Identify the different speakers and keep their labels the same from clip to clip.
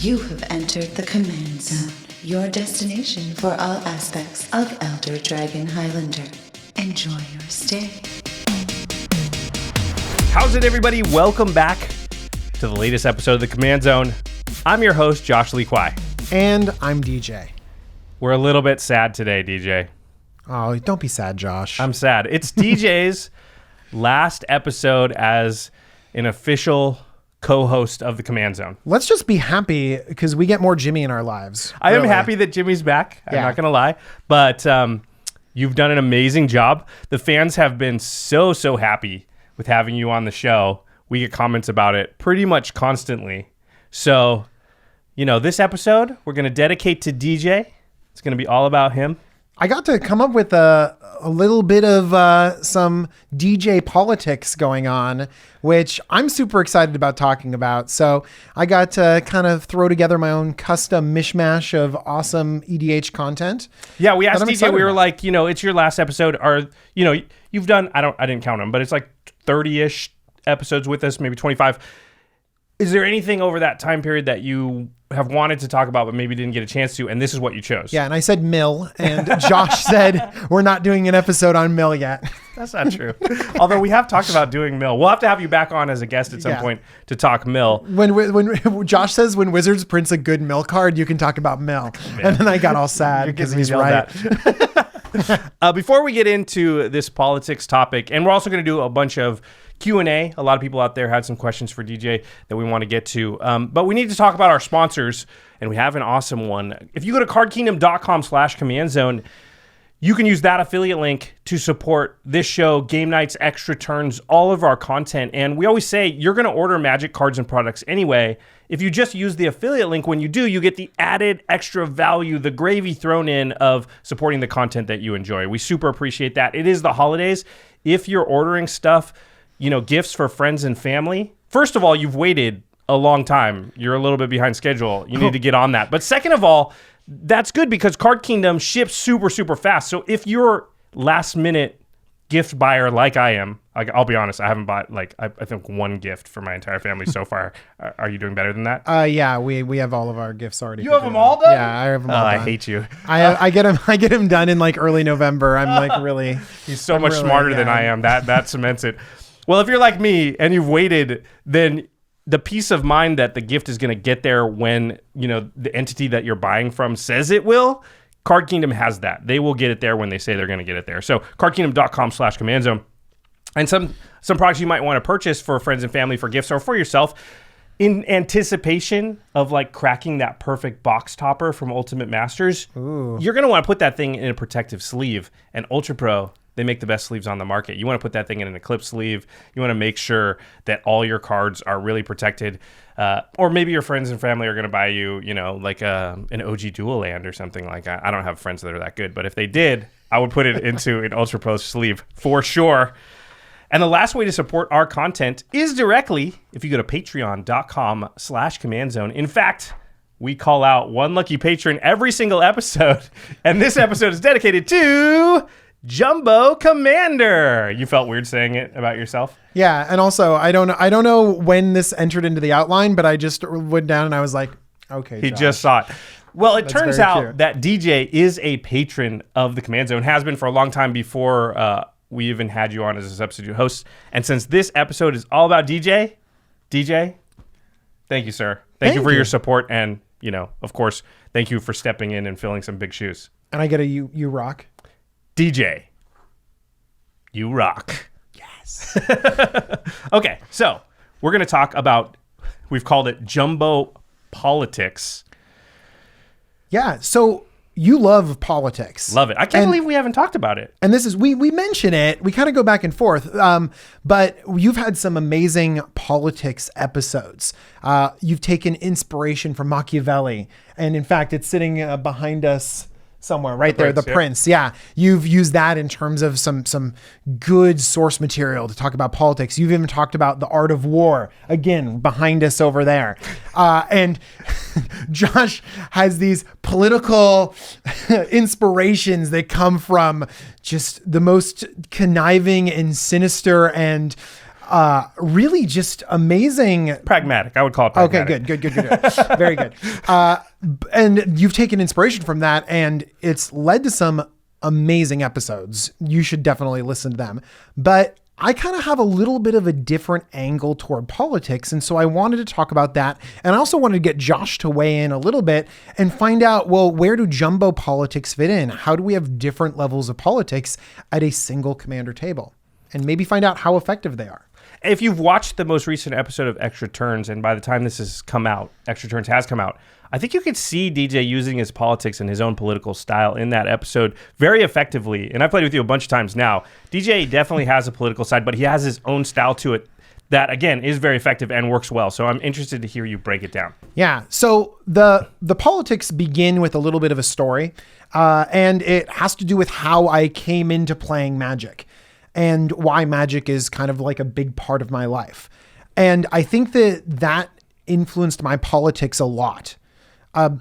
Speaker 1: You have entered the Command Zone, your destination for all aspects of Elder Dragon Highlander. Enjoy your stay.
Speaker 2: How's it, everybody? Welcome back to the latest episode of the Command Zone. I'm your host, Josh Lee Kwai.
Speaker 3: And I'm DJ.
Speaker 2: We're a little bit sad today, DJ.
Speaker 3: Oh, don't be sad, Josh.
Speaker 2: I'm sad. It's DJ's last episode as an official co-host of the Command Zone.
Speaker 3: Let's just be happy because we get more Jimmy in our lives.
Speaker 2: I am happy that Jimmy's back. I'm not going to lie. But you've done an amazing job. The fans have been so happy with having you on the show. We get comments about it pretty much constantly. So, you know, this episode we're going to dedicate to DJ. It's going to be all about him.
Speaker 3: I got to come up with a little bit of some DJ politics going on, which I'm super excited about talking about. So I got to kind of throw together my own custom mishmash of awesome EDH content.
Speaker 2: Yeah, we asked DJ, we were like, you know, it's your last episode. You know, you've done, I didn't count them, but it's like 30-ish episodes with us, maybe 25. Is there anything over that time period that you have wanted to talk about but maybe didn't get a chance to, and this is what you chose?
Speaker 3: Yeah, and I said Mill, and Josh said we're not doing an episode on Mill yet.
Speaker 2: That's not true. Although we have talked about doing Mill. We'll have to have you back on as a guest at some point to talk Mill.
Speaker 3: When Josh says when Wizards prints a good Mill card, you can talk about Mill. Man. And then I got all sad because he's right.
Speaker 2: Before we get into this politics topic, and we're also going to do a bunch of Q&A. A lot of people out there had some questions for DJ that we want to get to. But we need to talk about our sponsors, and we have an awesome one. If you go to cardkingdom.com/commandzone, you can use that affiliate link to support this show, game nights, extra turns, all of our content. And we always say you're going to order Magic cards and products anyway. If you just use the affiliate link, when you do, you get the added extra value, the gravy thrown in of supporting the content that you enjoy. We super appreciate that. It is the holidays. If you're ordering stuff, you know, gifts for friends and family, first of all, you've waited a long time. You're a little bit behind schedule. You need to get on that. But second of all, that's good because Card Kingdom ships super fast. So if you're last minute gift buyer like I am, I'll be honest, I haven't bought I think one gift for my entire family so far. Are you doing better than that?
Speaker 3: Yeah, we have all of our gifts already.
Speaker 2: You have them all done?
Speaker 3: Yeah, I have them all done.
Speaker 2: I hate you.
Speaker 3: I get them done in like early November. I'm like really.
Speaker 2: He's so much smarter than I am. That cements it. Well, if you're like me and you've waited, then the peace of mind that the gift is going to get there when, you know, the entity that you're buying from says it will, Card Kingdom has that. They will get it there when they say they're going to get it there. So cardkingdom.com/commandzone. And some products you might want to purchase for friends and family for gifts or for yourself in anticipation of like cracking that perfect box topper from Ultimate Masters.
Speaker 3: Ooh.
Speaker 2: You're going to want to put that thing in a protective sleeve. And Ultra Pro, they make the best sleeves on the market. You want to put that thing in an Eclipse sleeve. You want to make sure that all your cards are really protected. Or maybe your friends and family are going to buy you, you know, like an OG Dual Land or something like that. I don't have friends that are that good, but if they did, I would put it into an Ultra Pro sleeve for sure. And the last way to support our content is directly if you go to patreon.com/commandzone. In fact, we call out one lucky patron every single episode. And this episode is dedicated to Jumbo Commander. You felt weird saying it about yourself?
Speaker 3: Yeah, and also I don't know when this entered into the outline, but I just went down and I was like, okay,
Speaker 2: He
Speaker 3: Josh.
Speaker 2: just saw it. Well, it turns
Speaker 3: very
Speaker 2: out
Speaker 3: cute.
Speaker 2: that DJ is a patron of the Command Zone, has been for a long time before we even had you on as a substitute host. And since this episode is all about DJ, thank you, sir. Thank you for your support. And, you know, of course, thank you for stepping in and filling some big shoes.
Speaker 3: And I get a you rock.
Speaker 2: DJ, you rock.
Speaker 3: Yes.
Speaker 2: Okay, so we're going to talk about, we've called it Jumbo Politics.
Speaker 3: Yeah, so you love politics.
Speaker 2: Love it. I can't believe we haven't talked about it.
Speaker 3: And this is, we mention it, we kind of go back and forth, but you've had some amazing politics episodes. You've taken inspiration from Machiavelli. And in fact, it's sitting behind us somewhere right there, the Prince. Yeah. You've used that in terms of some good source material to talk about politics. You've even talked about the art of war, again, behind us over there. And Josh has these political inspirations that come from just the most conniving and sinister and Really just amazing.
Speaker 2: Pragmatic. I would call it
Speaker 3: Okay,
Speaker 2: pragmatic.
Speaker 3: good. Very good. And you've taken inspiration from that, and it's led to some amazing episodes. You should definitely listen to them. But I kind of have a little bit of a different angle toward politics. And so I wanted to talk about that. And I also wanted to get Josh to weigh in a little bit and find out, well, where do jumbo politics fit in? How do we have different levels of politics at a single commander table? And maybe find out how effective they are.
Speaker 2: If you've watched the most recent episode of Extra Turns, and by the time this has come out, Extra Turns has come out, I think you could see DJ using his politics and his own political style in that episode very effectively. And I played with you a bunch of times now. DJ definitely has a political side, but he has his own style to it that, again, is very effective and works well. So I'm interested to hear you break it down.
Speaker 3: Yeah. So the politics begin with a little bit of a story, and it has to do with how I came into playing Magic and why Magic is kind of like a big part of my life. And I think that influenced my politics a lot.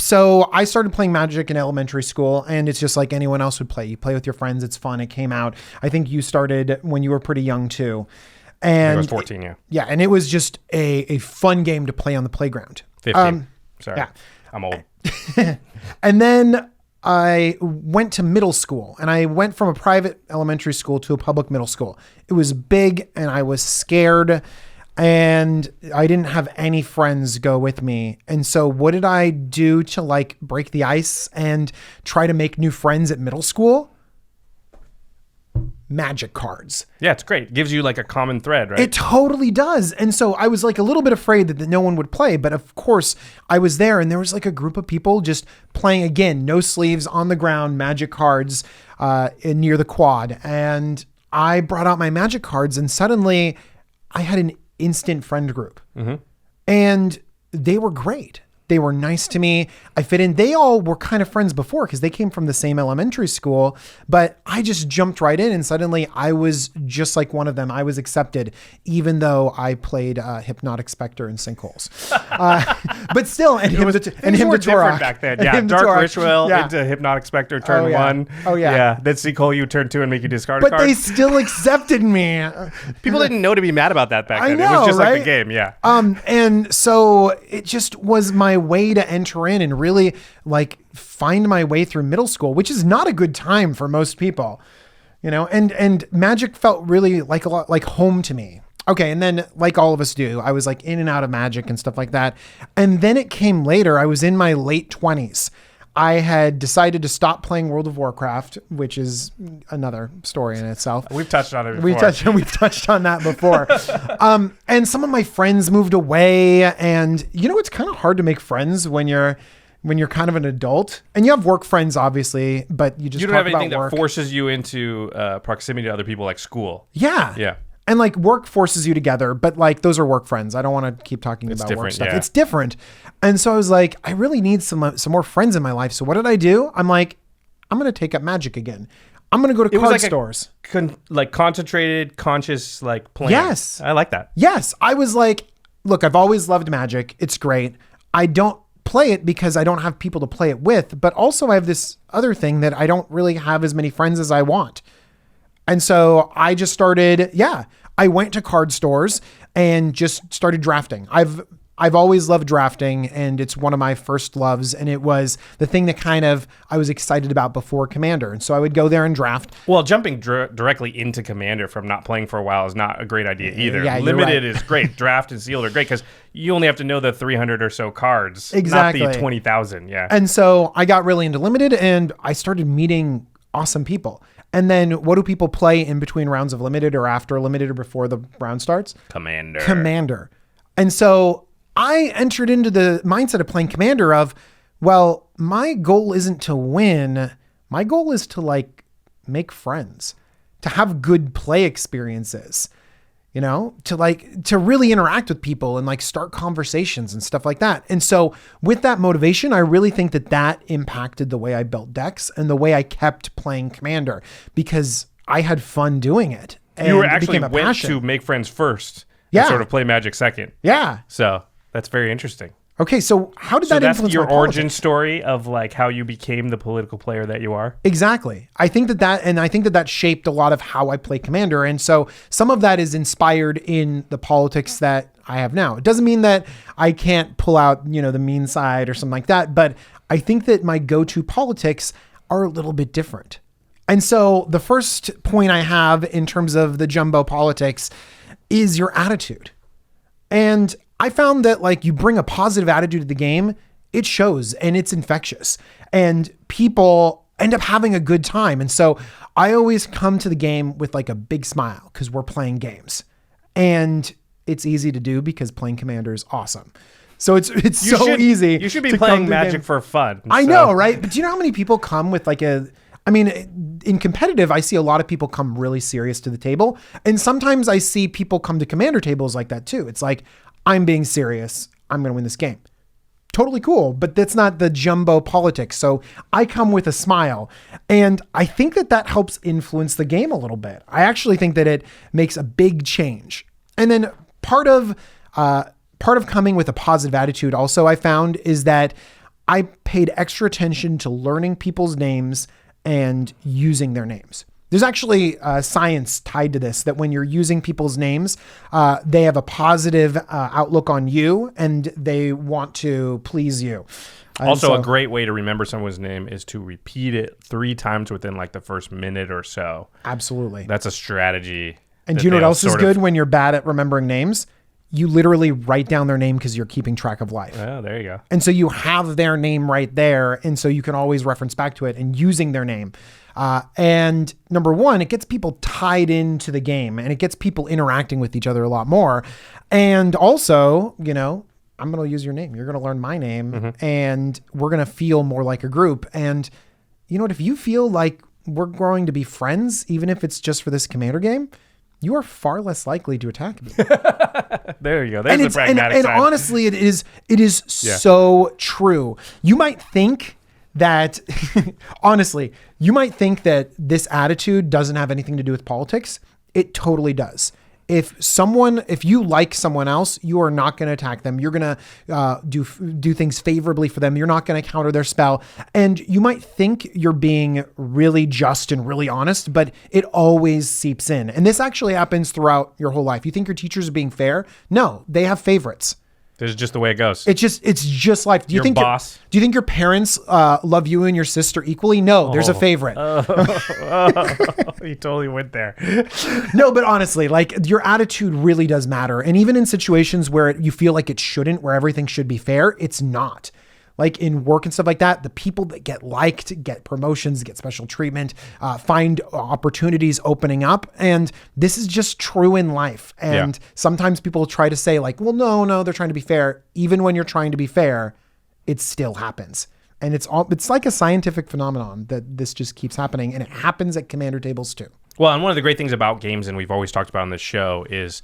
Speaker 3: So I started playing Magic in elementary school, and it's just like anyone else would play. You play with your friends. It's fun. It came out. I think you started when you were pretty young too. And
Speaker 2: I was 14, yeah.
Speaker 3: Yeah. And it was just a fun game to play on the playground.
Speaker 2: 15. Sorry.
Speaker 3: Yeah.
Speaker 2: I'm old.
Speaker 3: And then I went to middle school, and I went from a private elementary school to a public middle school. It was big, and I was scared, and I didn't have any friends go with me. And so what did I do to like break the ice and try to make new friends at middle school? Magic cards.
Speaker 2: Yeah, it's great. It gives you like a common thread, right?
Speaker 3: It totally does. And so I was like a little bit afraid that no one would play, but of course I was there, and there was like a group of people just playing, again, no sleeves, on the ground, Magic cards near the quad. And I brought out my Magic cards, and suddenly I had an instant friend group. Mm-hmm. And they were great. They were nice to me. I fit in. They all were kind of friends before because they came from the same elementary school, but I just jumped right in, and suddenly I was just like one of them. I was accepted, even though I played Hypnotic Spectre and Sinkholes. But still, and him
Speaker 2: were different back then. Yeah, Dark Ritual into Hypnotic Spectre turn 1.
Speaker 3: Oh yeah.
Speaker 2: Yeah, then Sinkhole you turn 2 and make you discard a
Speaker 3: but
Speaker 2: card.
Speaker 3: they still accepted me.
Speaker 2: People didn't know to be mad about that back then.
Speaker 3: I know,
Speaker 2: it was just
Speaker 3: right?
Speaker 2: like the game, yeah.
Speaker 3: And so it just was my way to enter in and really like find my way through middle school, which is not a good time for most people, you know, and Magic felt really like a lot like home to me. Okay. And then like all of us do, I was like in and out of Magic and stuff like that. And then it came later. I was in my late 20s. I had decided to stop playing World of Warcraft, which is another story in itself.
Speaker 2: We've touched on it before.
Speaker 3: We've touched on that before. And some of my friends moved away, and you know, it's kind of hard to make friends when you're kind of an adult, and you have work friends, obviously, but you just
Speaker 2: don't
Speaker 3: talk
Speaker 2: have anything
Speaker 3: about work.
Speaker 2: that forces you into proximity to other people like school.
Speaker 3: Yeah.
Speaker 2: Yeah.
Speaker 3: And like work forces you together, but like those are work friends. I don't want to keep talking about work stuff.
Speaker 2: Yeah.
Speaker 3: It's different. And so I was like, I really need some more friends in my life. So what did I do? I'm like, I'm going to take up Magic again. I'm going to go to card stores.
Speaker 2: Like concentrated, conscious, like playing.
Speaker 3: Yes.
Speaker 2: I like that.
Speaker 3: Yes. I was like, look, I've always loved Magic. It's great. I don't play it because I don't have people to play it with, but also I have this other thing that I don't really have as many friends as I want. And so I just started, I went to card stores and just started drafting. I've always loved drafting, and it's one of my first loves, and it was the thing that kind of I was excited about before Commander. And so I would go there and draft.
Speaker 2: Well, jumping directly into Commander from not playing for a while is not a great idea either.
Speaker 3: Yeah,
Speaker 2: Limited
Speaker 3: right.
Speaker 2: is great. Draft and Sealed are great because you only have to know the 300 or so cards,
Speaker 3: exactly.
Speaker 2: not the 20,000. Yeah.
Speaker 3: And so I got really into Limited, and I started meeting awesome people. And then what do people play in between rounds of Limited or after Limited or before the round starts? Commander. And so I entered into the mindset of playing Commander of, well, my goal isn't to win. My goal is to like make friends, to have good play experiences, you know, to really interact with people and like start conversations and stuff like that. And so with that motivation, I really think that impacted the way I built decks and the way I kept playing Commander, because I had fun doing it. And
Speaker 2: you were
Speaker 3: it
Speaker 2: actually
Speaker 3: became a
Speaker 2: went
Speaker 3: passion.
Speaker 2: to make friends first.
Speaker 3: Yeah.
Speaker 2: And sort of play Magic second.
Speaker 3: Yeah.
Speaker 2: So that's very interesting.
Speaker 3: Okay, so how did
Speaker 2: So
Speaker 3: that
Speaker 2: that's
Speaker 3: influence
Speaker 2: your
Speaker 3: my
Speaker 2: origin
Speaker 3: politics?
Speaker 2: story of like how you became the political player that you are?
Speaker 3: Exactly. I think that shaped a lot of how I play Commander. And so some of that is inspired in the politics that I have now. It doesn't mean that I can't pull out, the mean side or something like that, but I think that my go-to politics are a little bit different. And so the first point I have in terms of the jumbo politics is your attitude. And I found that like you bring a positive attitude to the game, it shows and it's infectious and people end up having a good time. And so I always come to the game with like a big smile because we're playing games and it's easy to do because playing Commander is awesome. So it's easy.
Speaker 2: You should be
Speaker 3: to
Speaker 2: playing
Speaker 3: come to the
Speaker 2: Magic
Speaker 3: game.
Speaker 2: for fun.
Speaker 3: I know, right? But do you know how many people come with like in competitive, I see a lot of people come really serious to the table. And sometimes I see people come to Commander tables like that too. It's like, I'm being serious. I'm going to win this game. Totally cool, but that's not the jumbo politics. So I come with a smile, and I think that helps influence the game a little bit. I actually think that it makes a big change. And then part of coming with a positive attitude also I found is that I paid extra attention to learning people's names and using their names. There's actually science tied to this, that when you're using people's names, they have a positive outlook on you and they want to please you.
Speaker 2: Also, a great way to remember someone's name is to repeat it 3 times within like the first minute or so.
Speaker 3: Absolutely.
Speaker 2: That's a strategy.
Speaker 3: And do you know what else is good when you're bad at remembering names? You literally write down their name because you're keeping track of life.
Speaker 2: Oh, there you go.
Speaker 3: And so you have their name right there. And so you can always reference back to it and using their name. And number one, it gets people tied into the game and it gets people interacting with each other a lot more. And also, I'm going to use your name. You're going to learn my name and we're going to feel more like a group. And you know what? If you feel like we're going to be friends, even if it's just for this Commander game, you are far less likely to attack me.
Speaker 2: There you go. There's the pragmatic
Speaker 3: and
Speaker 2: side.
Speaker 3: honestly, it is so true. You might think that, honestly, this attitude doesn't have anything to do with politics. It totally does. If you like someone else, you are not going to attack them. You're going to do things favorably for them. You're not going to counter their spell. And you might think you're being really just and really honest, but it always seeps in. And this actually happens throughout your whole life. You think your teachers are being fair? No, they have favorites.
Speaker 2: This is just the way it goes.
Speaker 3: It's just life. Do you think
Speaker 2: boss?
Speaker 3: Do you think your parents love you and your sister equally? No, there's a favorite.
Speaker 2: You totally went there.
Speaker 3: No, but honestly, like your attitude really does matter. And even in situations where you feel like it shouldn't, where everything should be fair, it's not. Like in work and stuff like that, the people that get liked, get promotions, get special treatment, find opportunities opening up. And this is just true in life. And sometimes people try to say like, well, no, they're trying to be fair. Even when you're trying to be fair, it still happens. And it's like a scientific phenomenon that this just keeps happening. And it happens at Commander tables too.
Speaker 2: Well, and one of the great things about games, and we've always talked about on this show, is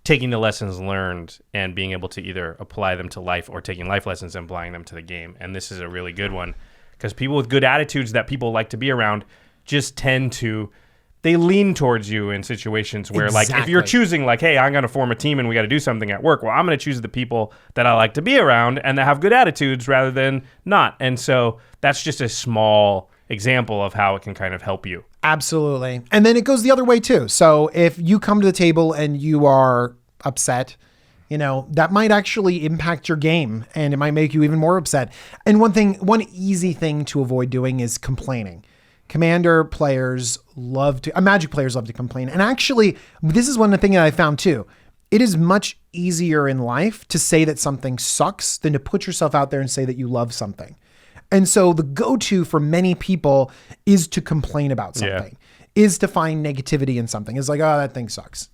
Speaker 2: taking the lessons learned and being able to either apply them to life or taking life lessons and applying them to the game. And this is a really good one because people with good attitudes that people like to be around just they lean towards you in situations where like if you're choosing like, hey, I'm going to form a team and we got to do something at work. Well, I'm going to choose the people that I like to be around and that have good attitudes rather than not. And so that's just a small example of how it can kind of help you.
Speaker 3: Absolutely. And then it goes the other way too. So if you come to the table and you are upset, that might actually impact your game and it might make you even more upset. And one easy thing to avoid doing is complaining. Commander players Magic players love to complain. And actually, this is one thing that I found too. It is much easier in life to say that something sucks than to put yourself out there and say that you love something. And so the go-to for many people is to complain about something, is to find negativity in something. It's like, oh, that thing sucks,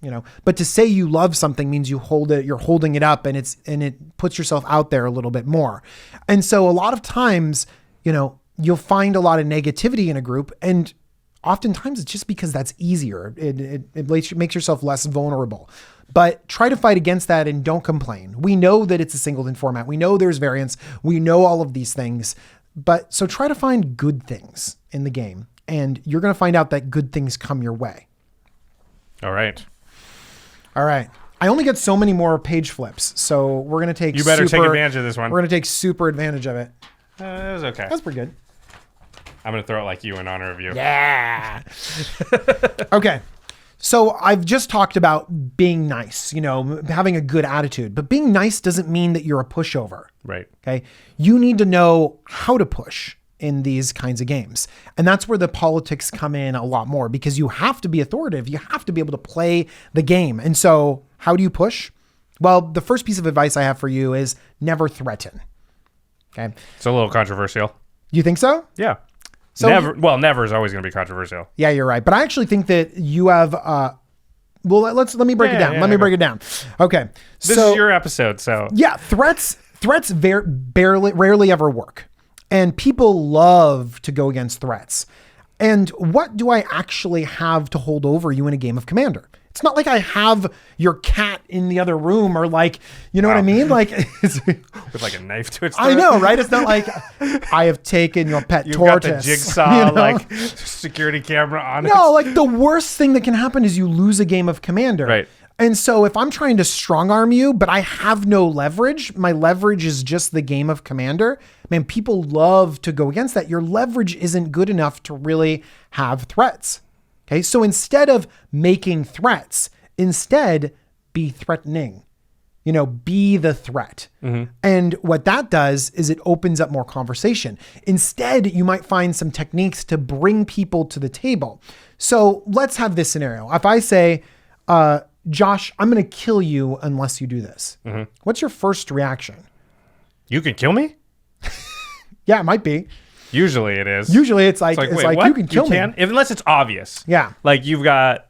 Speaker 3: But to say you love something means you're holding it up and it puts yourself out there a little bit more. And so a lot of times, you'll find a lot of negativity in a group, and oftentimes it's just because that's easier. It makes yourself less vulnerable. But try to fight against that and don't complain. We know that it's a singleton format. We know there's variance. We know all of these things. But so try to find good things in the game, and you're going to find out that good things come your way.
Speaker 2: All right.
Speaker 3: I only get so many more page flips, so we're gonna take.
Speaker 2: You better take advantage of this one.
Speaker 3: We're gonna take super advantage of it.
Speaker 2: It was okay.
Speaker 3: That's pretty good.
Speaker 2: I'm gonna throw it like you in honor of you.
Speaker 3: Yeah. Okay. So I've just talked about being nice, having a good attitude, but being nice doesn't mean that you're a pushover.
Speaker 2: Right.
Speaker 3: Okay. You need to know how to push in these kinds of games. And that's where the politics come in a lot more, because you have to be authoritative. You have to be able to play the game. And so how do you push? Well, the first piece of advice I have for you is never threaten. Okay.
Speaker 2: It's a little controversial.
Speaker 3: You think so?
Speaker 2: Yeah.
Speaker 3: So
Speaker 2: Never is always going to be controversial.
Speaker 3: Yeah, you're right. But I actually think that you have, let me break it down. Let me break it down. Okay.
Speaker 2: This is your episode. So
Speaker 3: yeah, threats rarely ever work. And people love to go against threats. And what do I actually have to hold over you in a game of Commander? It's not like I have your cat in the other room, or like, you know what I mean? Like
Speaker 2: with like a knife to its throat.
Speaker 3: I know, right? It's not like I have taken your pet tortoise.
Speaker 2: You've got the jigsaw, like security camera on it.
Speaker 3: No, like the worst thing that can happen is you lose a game of Commander.
Speaker 2: Right.
Speaker 3: And so if I'm trying to strong arm you, but I have no leverage, my leverage is just the game of Commander, man, people love to go against that. Your leverage isn't good enough to really have threats. Okay. So instead of making threats, instead be threatening, be the threat. Mm-hmm. And what that does is it opens up more conversation. Instead, you might find some techniques to bring people to the table. So let's have this scenario. If I say, Josh, I'm going to kill you unless you do this. Mm-hmm. What's your first reaction?
Speaker 2: You can kill me?
Speaker 3: Yeah, it might be.
Speaker 2: Usually it is.
Speaker 3: Usually it's like
Speaker 2: wait,
Speaker 3: you can kill me.
Speaker 2: Unless it's obvious.
Speaker 3: Yeah.
Speaker 2: Like you've got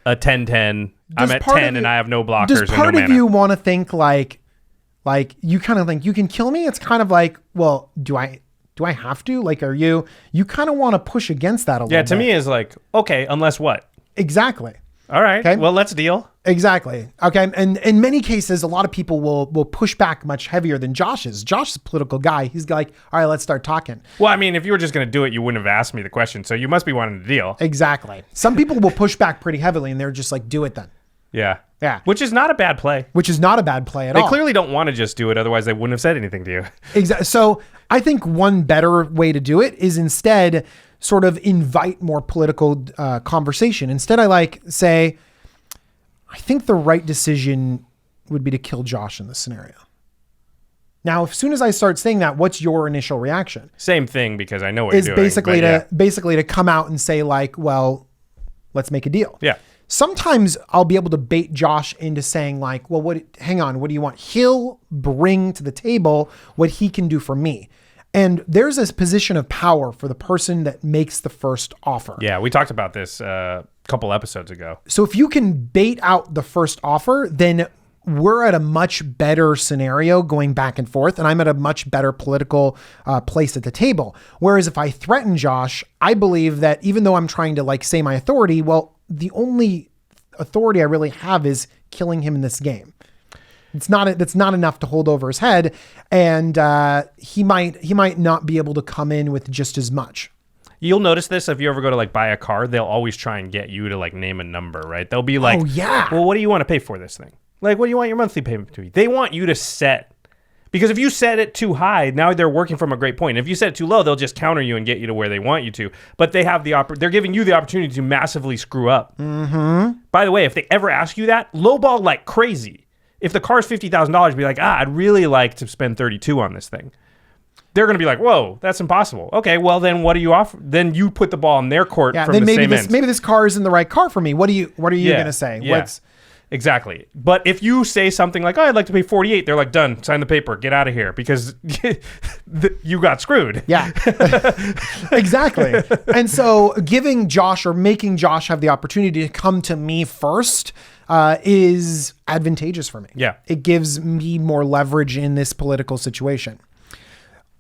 Speaker 2: a 10-10. I'm at 10 and I have no blockers.
Speaker 3: Does part of you want to think like you kind of think you can kill me? It's kind of like, well, do I have to? Like, you kind of want to push against that a little bit.
Speaker 2: Yeah, to me is like, okay, unless what?
Speaker 3: Exactly.
Speaker 2: All right. Okay. Well, let's deal.
Speaker 3: Exactly. Okay. And in many cases, a lot of people will push back much heavier than Josh is. Josh is a political guy. He's like, all right, let's start talking.
Speaker 2: Well, I mean, if you were just going to do it, you wouldn't have asked me the question. So you must be wanting to deal.
Speaker 3: Exactly. Some people will push back pretty heavily and they're just like, do it then.
Speaker 2: Yeah.
Speaker 3: Yeah.
Speaker 2: Which is not a bad play.
Speaker 3: Which is not a bad play at all.
Speaker 2: They clearly don't want to just do it. Otherwise, they wouldn't have said anything to you.
Speaker 3: Exactly. So I think one better way to do it is instead sort of invite more political conversation. Instead, I say, I think the right decision would be to kill Josh in this scenario. Now, as soon as I start saying that, what's your initial reaction?
Speaker 2: Same thing, because I know what you're doing.
Speaker 3: Basically to come out and say like, well, let's make a deal.
Speaker 2: Yeah.
Speaker 3: Sometimes I'll be able to bait Josh into saying like, well, hang on, what do you want? He'll bring to the table what he can do for me. And there's this position of power for the person that makes the first offer.
Speaker 2: Yeah, we talked about this a couple episodes ago.
Speaker 3: So if you can bait out the first offer, then we're at a much better scenario going back and forth, and I'm at a much better political place at the table. Whereas if I threaten Josh, I believe that even though I'm trying to say my authority, well, the only authority I really have is killing him in this game. That's not enough to hold over his head, and he might not be able to come in with just as much.
Speaker 2: You'll notice this if you ever go to buy a car, they'll always try and get you to name a number, right? They'll be like,
Speaker 3: oh yeah,
Speaker 2: well, what do you want to pay for this thing? What do you want your monthly payment to be? They want you to set, because if you set it too high, now they're working from a great point. If you set it too low, they'll just counter you and get you to where they want you to. But they have they're giving you the opportunity to massively screw up.
Speaker 3: Mm-hmm.
Speaker 2: By the way, if they ever ask you that, lowball like crazy. If the car's $50,000, be like, I'd really like to spend $32,000 on this thing. They're going to be like, whoa, that's impossible. Okay, well then what do you offer? Then you put the ball in their court from the same end.
Speaker 3: Maybe this car isn't the right car for me. What are you going to say?
Speaker 2: Yeah. Exactly. But if you say something like, I'd like to pay $48,000, they're like, done, sign the paper, get out of here, because you got screwed.
Speaker 3: Yeah, exactly. And so giving Josh or making Josh have the opportunity to come to me first is advantageous for me.
Speaker 2: Yeah.
Speaker 3: It gives me more leverage in this political situation.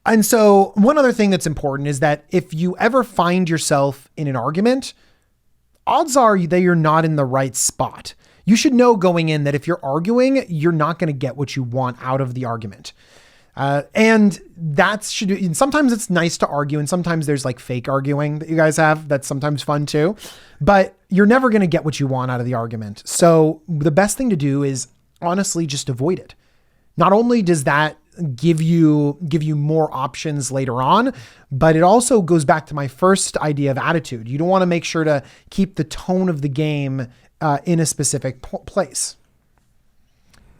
Speaker 3: And so one other thing that's important is that if you ever find yourself in an argument, odds are that you're not in the right spot. You should know going in that if you're arguing, you're not going to get what you want out of the argument. And and sometimes it's nice to argue, and sometimes there's like fake arguing that you guys have. That's sometimes fun too, but you're never going to get what you want out of the argument. So the best thing to do is honestly just avoid it. Not only does that give you more options later on, but it also goes back to my first idea of attitude. You don't want to make sure to keep the tone of the game in a specific place.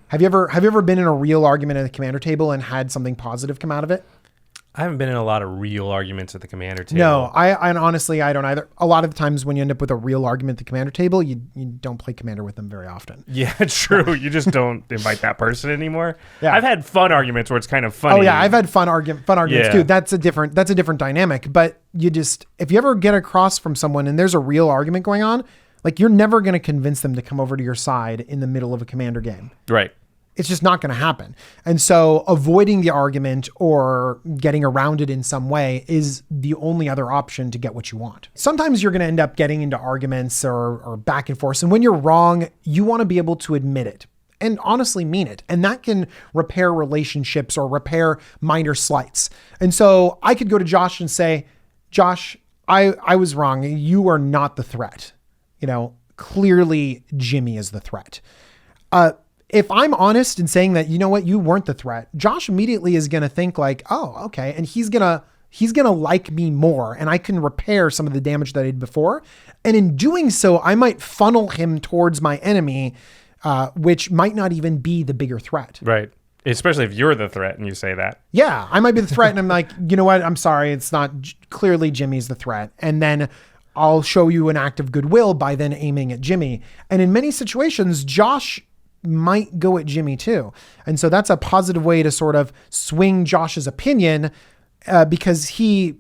Speaker 3: Have you ever been in a real argument at the commander table and had something positive come out of it?
Speaker 2: I haven't been in a lot of real arguments at the commander table.
Speaker 3: No, I honestly, I don't either. A lot of the times when you end up with a real argument at the commander table, you don't play commander with them very often.
Speaker 2: Yeah, true. You just don't invite that person anymore.
Speaker 3: Yeah.
Speaker 2: I've had fun arguments where it's kind of funny.
Speaker 3: Oh yeah, I've had fun arguments too. That's a different dynamic. But if you ever get across from someone and there's a real argument going on, like you're never going to convince them to come over to your side in the middle of a commander game.
Speaker 2: Right.
Speaker 3: It's just not going to happen. And so avoiding the argument or getting around it in some way is the only other option to get what you want. Sometimes you're going to end up getting into arguments or back and forth. And when you're wrong, you want to be able to admit it and honestly mean it. And that can repair relationships or repair minor slights. And so I could go to Josh and say, Josh, I was wrong. You are not the threat. Clearly Jimmy is the threat. If I'm honest in saying that, you know what, you weren't the threat, Josh immediately is going to think like, oh, okay. And he's going to like me more, and I can repair some of the damage that I did before. And in doing so, I might funnel him towards my enemy, which might not even be the bigger threat.
Speaker 2: Right. Especially if you're the threat and you say that.
Speaker 3: Yeah. I might be the threat and I'm like, you know what? I'm sorry. It's not clearly Jimmy's the threat. And then I'll show you an act of goodwill by then aiming at Jimmy. And in many situations, Josh might go at Jimmy too. And so that's a positive way to sort of swing Josh's opinion because he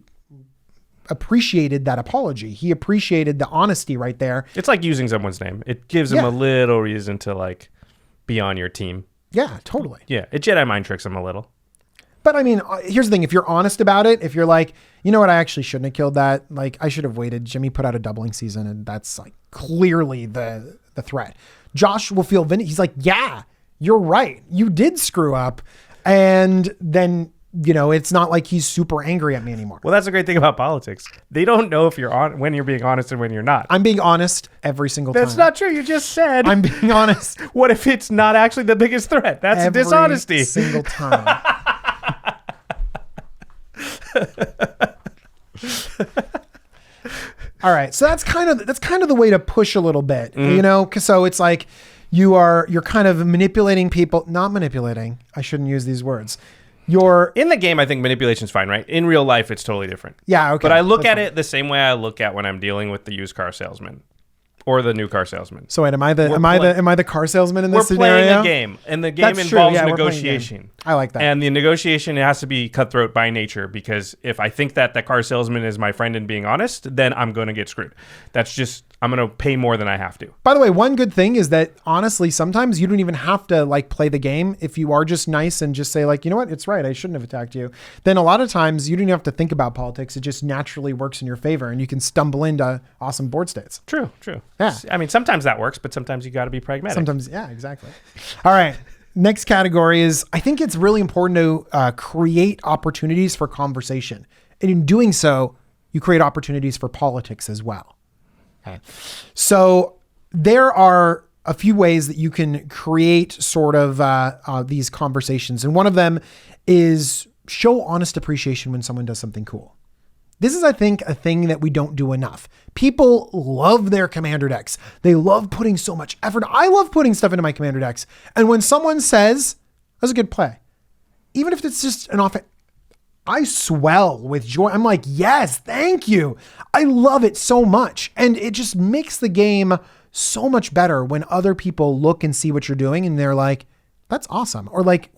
Speaker 3: appreciated that apology. He appreciated the honesty right there.
Speaker 2: It's like using someone's name. It gives him a little reason to like be on your team.
Speaker 3: Yeah, totally.
Speaker 2: Yeah, it Jedi mind tricks him a little.
Speaker 3: But I mean, here's the thing. If you're honest about it, if you're like, you know what, I actually shouldn't have killed that. Like I should have waited. Jimmy put out a doubling season and that's like clearly the threat. Josh will feel he's like, yeah, you're right. You did screw up. And then, it's not like he's super angry at me anymore.
Speaker 2: Well, that's a great thing about politics. They don't know if when you're being honest and when you're not.
Speaker 3: I'm being honest every single time.
Speaker 2: That's not true. You just said.
Speaker 3: I'm being honest.
Speaker 2: What if it's not actually the biggest threat? That's
Speaker 3: every
Speaker 2: dishonesty.
Speaker 3: Every single time. All right. So that's kind of the way to push a little bit, so it's like you're kind of manipulating people, not manipulating. I shouldn't use these words.
Speaker 2: In the game, I think manipulation's fine, right? In real life, it's totally different.
Speaker 3: Yeah. Okay.
Speaker 2: But I look at it the same way I look at when I'm dealing with the used car salesman. Or the new car salesman.
Speaker 3: So wait, am I the car salesman in this scenario?
Speaker 2: We're playing a game, and the game involves negotiation.
Speaker 3: I like that.
Speaker 2: And the negotiation has to be cutthroat by nature, because if I think that the car salesman is my friend and being honest, then I'm going to get screwed. I'm going to pay more than I have to.
Speaker 3: By the way, one good thing is that honestly, sometimes you don't even have to like play the game. If you are just nice and just say like, you know what, it's right, I shouldn't have attacked you. Then a lot of times you don't even have to think about politics. It just naturally works in your favor, and you can stumble into awesome board states.
Speaker 2: True.
Speaker 3: Yeah.
Speaker 2: I mean, sometimes that works, but sometimes you got to be pragmatic.
Speaker 3: Sometimes, yeah, exactly. All right. Next category is, I think it's really important to create opportunities for conversation. And in doing so, you create opportunities for politics as well. Okay. So there are a few ways that you can create sort of these conversations. And one of them is show honest appreciation when someone does something cool. This is, I think, a thing that we don't do enough. People love their commander decks. They love putting so much effort. I love putting stuff into my commander decks. And when someone says, that's a good play, even if it's just an off, I swell with joy. I'm like, yes, thank you. I love it so much. And it just makes the game so much better when other people look and see what you're doing and they're like, that's awesome. Or like,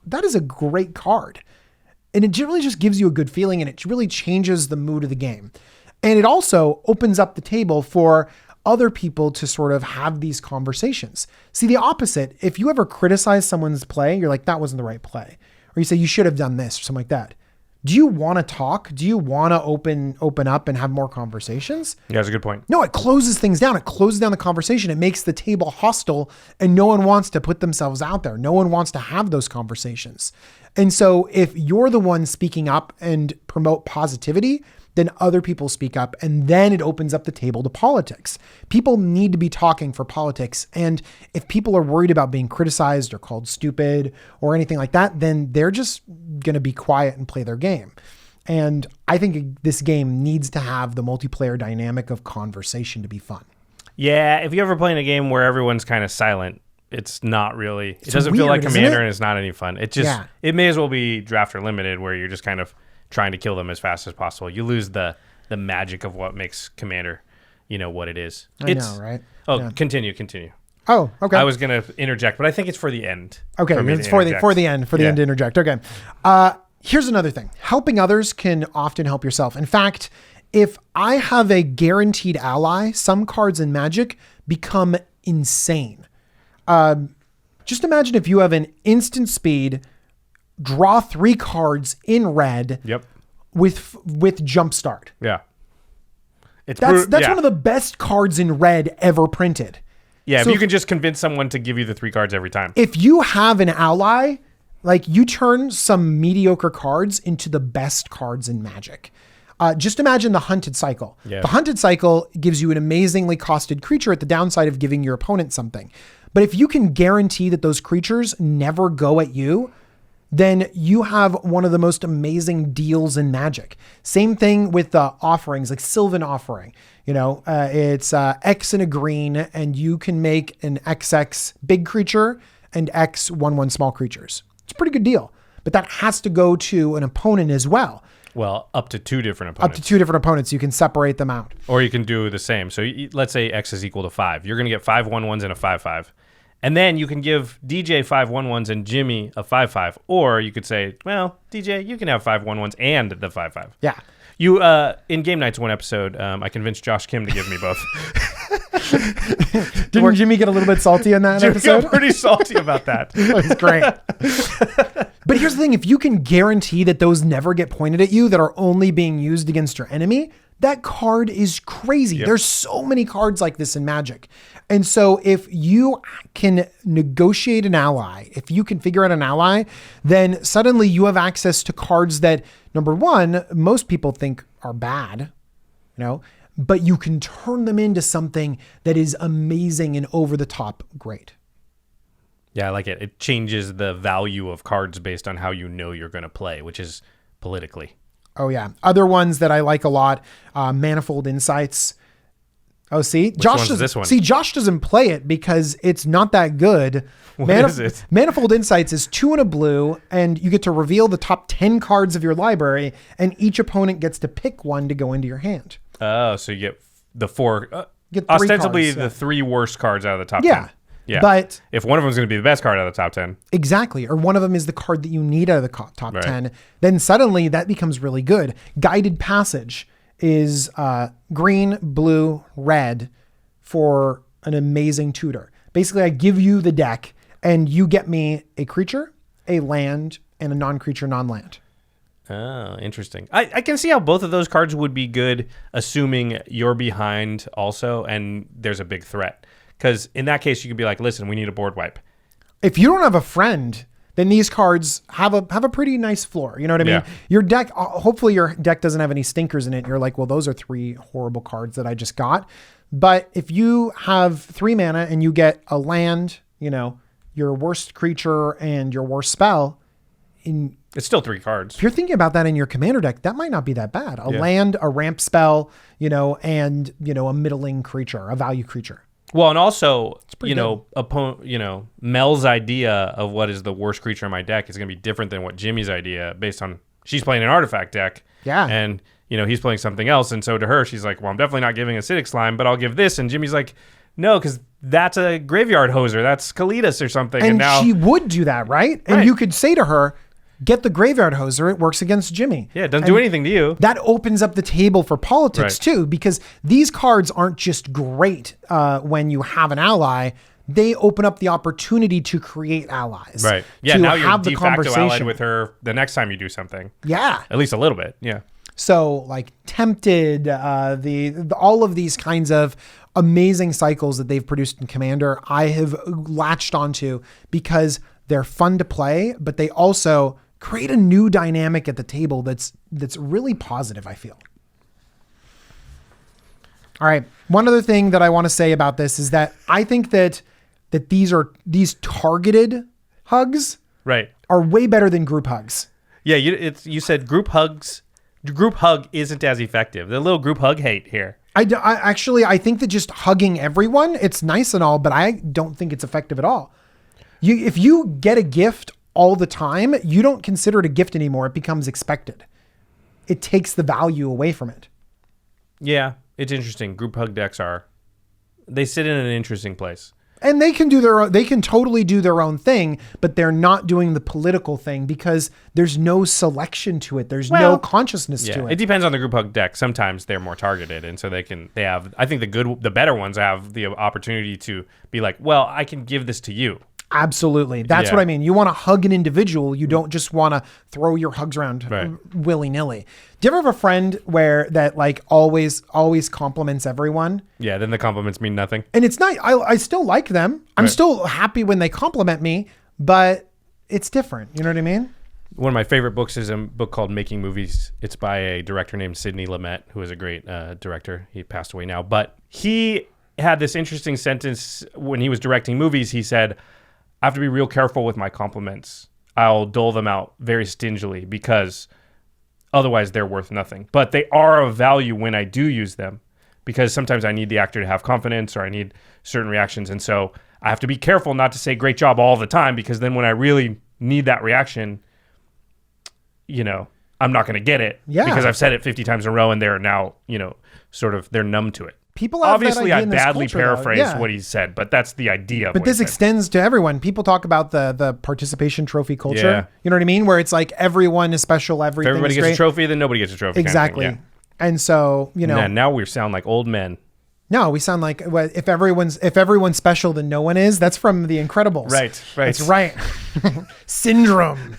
Speaker 3: that is a great card. And it really just gives you a good feeling, and it really changes the mood of the game. And it also opens up the table for other people to sort of have these conversations. See, the opposite, if you ever criticize someone's play, you're like, that wasn't the right play. Or you say, you should have done this or something like that. Do you want to talk? Do you want to open up and have more conversations?
Speaker 2: Yeah, that's a good point.
Speaker 3: No, it closes things down. It closes down the conversation. It makes the table hostile, and no one wants to put themselves out there. No one wants to have those conversations. And so if you're the one speaking up and promote positivity, then other people speak up, and then it opens up the table to politics. People need to be talking for politics. And if people are worried about being criticized or called stupid or anything like that, then they're just going to be quiet and play their game. And I think this game needs to have the multiplayer dynamic of conversation to be fun.
Speaker 2: Yeah, if you ever play in a game where everyone's kind of silent, it's not really, it doesn't feel
Speaker 3: weird,
Speaker 2: like
Speaker 3: isn't
Speaker 2: Commander,
Speaker 3: it?
Speaker 2: and it's not any fun. It just, it may as well be drafter limited, where you're just kind of trying to kill them as fast as possible. You lose the magic of what makes Commander, what it is.
Speaker 3: I know, right?
Speaker 2: Oh,
Speaker 3: Yeah.
Speaker 2: continue.
Speaker 3: Oh, okay.
Speaker 2: I was going to interject, but I think it's for the end.
Speaker 3: Okay, it's for the end to interject. Okay. Here's another thing. Helping others can often help yourself. In fact, if I have a guaranteed ally, some cards in Magic become insane. Just imagine if you have an instant speed, draw 3 cards in red.
Speaker 2: Yep.
Speaker 3: With Jumpstart.
Speaker 2: Yeah.
Speaker 3: That's one of the best cards in red ever printed.
Speaker 2: Yeah,
Speaker 3: So
Speaker 2: if you can just convince someone to give you the 3 cards every time.
Speaker 3: If you have an ally, like you turn some mediocre cards into the best cards in Magic. Just imagine the Hunted Cycle.
Speaker 2: Yeah.
Speaker 3: The Hunted Cycle gives you an amazingly costed creature at the downside of giving your opponent something. But if you can guarantee that those creatures never go at you, then you have one of the most amazing deals in Magic. Same thing with the offerings, like Sylvan Offering. It's X and a green, and you can make an XX big creature and X 1/1 small creatures. It's a pretty good deal, but that has to go to an opponent as well.
Speaker 2: Well, up to 2 different opponents.
Speaker 3: Up to 2 different opponents. You can separate them out.
Speaker 2: Or you can do the same. So let's say X is equal to 5. You're going to get 5 1/1s and a 5/5. And then you can give DJ 5 1/1s and Jimmy a 5/5. Or you could say, well, DJ, you can have 5 1/1s and the 5/5.
Speaker 3: Yeah.
Speaker 2: You in Game Nights one episode, I convinced Josh Kim to give me both.
Speaker 3: Didn't Jimmy get a little bit salty on that
Speaker 2: Jimmy
Speaker 3: episode?
Speaker 2: got pretty salty about that.
Speaker 3: It was great. But here's the thing. If you can guarantee that those never get pointed at you, that are only being used against your enemy, that card is crazy.
Speaker 2: Yep.
Speaker 3: There's so many cards like this in Magic. And so if you can negotiate an ally, if you can figure out an ally, then suddenly you have access to cards that, number one, most people think are bad, but you can turn them into something that is amazing and over the top great.
Speaker 2: Yeah, I like it. It changes the value of cards based on how you're going to play, which is politically.
Speaker 3: Oh, yeah. Other ones that I like a lot, Manifold Insights. Oh, see?
Speaker 2: Which one's this one?
Speaker 3: See, Josh doesn't play it because it's not that good.
Speaker 2: What is it?
Speaker 3: Manifold Insights is 2 and a blue, and you get to reveal the top 10 cards of your library, and each opponent gets to pick one to go into your hand.
Speaker 2: Oh, so you get the 4,
Speaker 3: Get 3
Speaker 2: ostensibly
Speaker 3: cards,
Speaker 2: the 3 worst cards out of the top
Speaker 3: Yeah.
Speaker 2: 10. Yeah.
Speaker 3: But
Speaker 2: if one of them is going to be the best card out of the top 10.
Speaker 3: exactly, or one of them is the card that you need out of the top
Speaker 2: Right.
Speaker 3: 10, then suddenly that becomes really good. Guided Passage is green, blue, red for an amazing tutor. Basically, I give you the deck and you get me a creature, a land, and a non-creature, non-land.
Speaker 2: Oh, interesting. I can see how both of those cards would be good, assuming you're behind also and there's a big threat. Because in that case, you could be like, listen, we need a board wipe.
Speaker 3: If you don't have a friend, then these cards have a pretty nice floor. You know what I mean?
Speaker 2: Yeah.
Speaker 3: Your deck, hopefully your deck doesn't have any stinkers in it. You're like, well, those are 3 horrible cards that I just got. But if you have 3 mana and you get a land, your worst creature and your worst spell,
Speaker 2: It's still 3 cards.
Speaker 3: if you're thinking about that in your commander deck, that might not be that bad. A land, a ramp spell, and a middling creature, a value creature.
Speaker 2: Well, and also,
Speaker 3: good.
Speaker 2: Mel's idea of what is the worst creature in my deck is going to be different than what Jimmy's idea based on she's playing an artifact deck.
Speaker 3: Yeah.
Speaker 2: And, he's playing something else. And so to her, she's like, well, I'm definitely not giving acidic slime, but I'll give this. And Jimmy's like, no, because that's a graveyard hoser. That's Kalidas or something.
Speaker 3: And
Speaker 2: now
Speaker 3: she would do that, right? And
Speaker 2: Right.
Speaker 3: you could say to her, get the graveyard hoser. It works against Jimmy.
Speaker 2: yeah, it doesn't do anything to you.
Speaker 3: That opens up the table for politics
Speaker 2: Right.
Speaker 3: too, because these cards aren't just great when you have an ally. they open up the opportunity to create allies.
Speaker 2: Right. Yeah.
Speaker 3: To
Speaker 2: Now you're
Speaker 3: have the
Speaker 2: de facto
Speaker 3: conversation
Speaker 2: allied with her the next time you do something.
Speaker 3: Yeah.
Speaker 2: At least a little bit. Yeah.
Speaker 3: So like Tempted, the all of these kinds of amazing cycles that they've produced in Commander, I have latched onto because they're fun to play, but they also create a new dynamic at the table that's really positive, I feel. All right. One other thing that I want to say about this is that I think that these targeted hugs
Speaker 2: Right.
Speaker 3: are way better than group hugs.
Speaker 2: Yeah. You said group hugs. Group hug isn't as effective. The little group hug hate here.
Speaker 3: I think that just hugging everyone, it's nice and all, but I don't think it's effective at all. If you get a gift all the time, you don't consider it a gift anymore. It becomes expected. It takes the value away from it.
Speaker 2: Yeah, it's interesting. Group hug decks they sit in an interesting place.
Speaker 3: And they can totally do their own thing, but they're not doing the political thing because there's no selection to it. There's no consciousness to it.
Speaker 2: It depends on the group hug deck. Sometimes they're more targeted, and so they have. I think the better ones have the opportunity to be like, well, I can give this to you.
Speaker 3: Absolutely. That's what I mean. You want to hug an individual. You don't just want to throw your hugs around willy-nilly. Do you ever have a friend that like always compliments everyone?
Speaker 2: Yeah, then the compliments mean nothing.
Speaker 3: And it's nice. I still like them. I'm still happy when they compliment me, but it's different. You know what I mean?
Speaker 2: One of my favorite books is a book called Making Movies. It's by a director named Sidney Lumet, who is a great director. He passed away now. But he had this interesting sentence when he was directing movies. He said, I have to be real careful with my compliments. I'll dole them out very stingily because otherwise they're worth nothing. But they are of value when I do use them because sometimes I need the actor to have confidence or I need certain reactions. And so I have to be careful not to say great job all the time because then when I really need that reaction, I'm not going to get it because I've said it 50 times in a row and they're now, they're numb to it.
Speaker 3: People have
Speaker 2: obviously
Speaker 3: that idea
Speaker 2: I
Speaker 3: in this
Speaker 2: badly
Speaker 3: culture,
Speaker 2: paraphrased what he said, but that's the idea.
Speaker 3: But this extends to everyone. People talk about the participation trophy culture.
Speaker 2: Yeah.
Speaker 3: You know what I mean? Where it's like everyone is special, everything
Speaker 2: If everybody
Speaker 3: is
Speaker 2: gets
Speaker 3: great.
Speaker 2: a trophy, then nobody gets a trophy.
Speaker 3: Exactly.
Speaker 2: Kind of thing,
Speaker 3: And so,
Speaker 2: now we sound like old men.
Speaker 3: No, we sound like if everyone's special, then no one is. That's from The Incredibles.
Speaker 2: Right.
Speaker 3: That's right. Syndrome.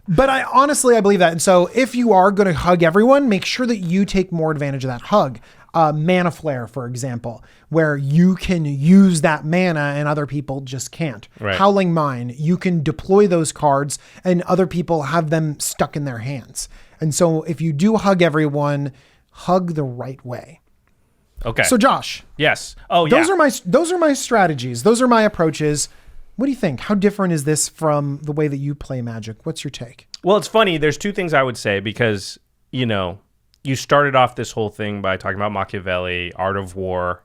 Speaker 3: But I believe that. And so if you are going to hug everyone, make sure that you take more advantage of that hug. Mana Flare, for example, where you can use that mana and other people just can't.
Speaker 2: Right.
Speaker 3: Howling Mine, you can deploy those cards and other people have them stuck in their hands. And so if you do hug everyone, hug the right way.
Speaker 2: Okay.
Speaker 3: So Josh.
Speaker 2: Yes. Oh, yeah.
Speaker 3: Those are my strategies. Those are my approaches. What do you think? How different is this from the way that you play Magic? What's your take?
Speaker 2: Well, it's funny. There's two things I would say because, you started off this whole thing by talking about Machiavelli, Art of War.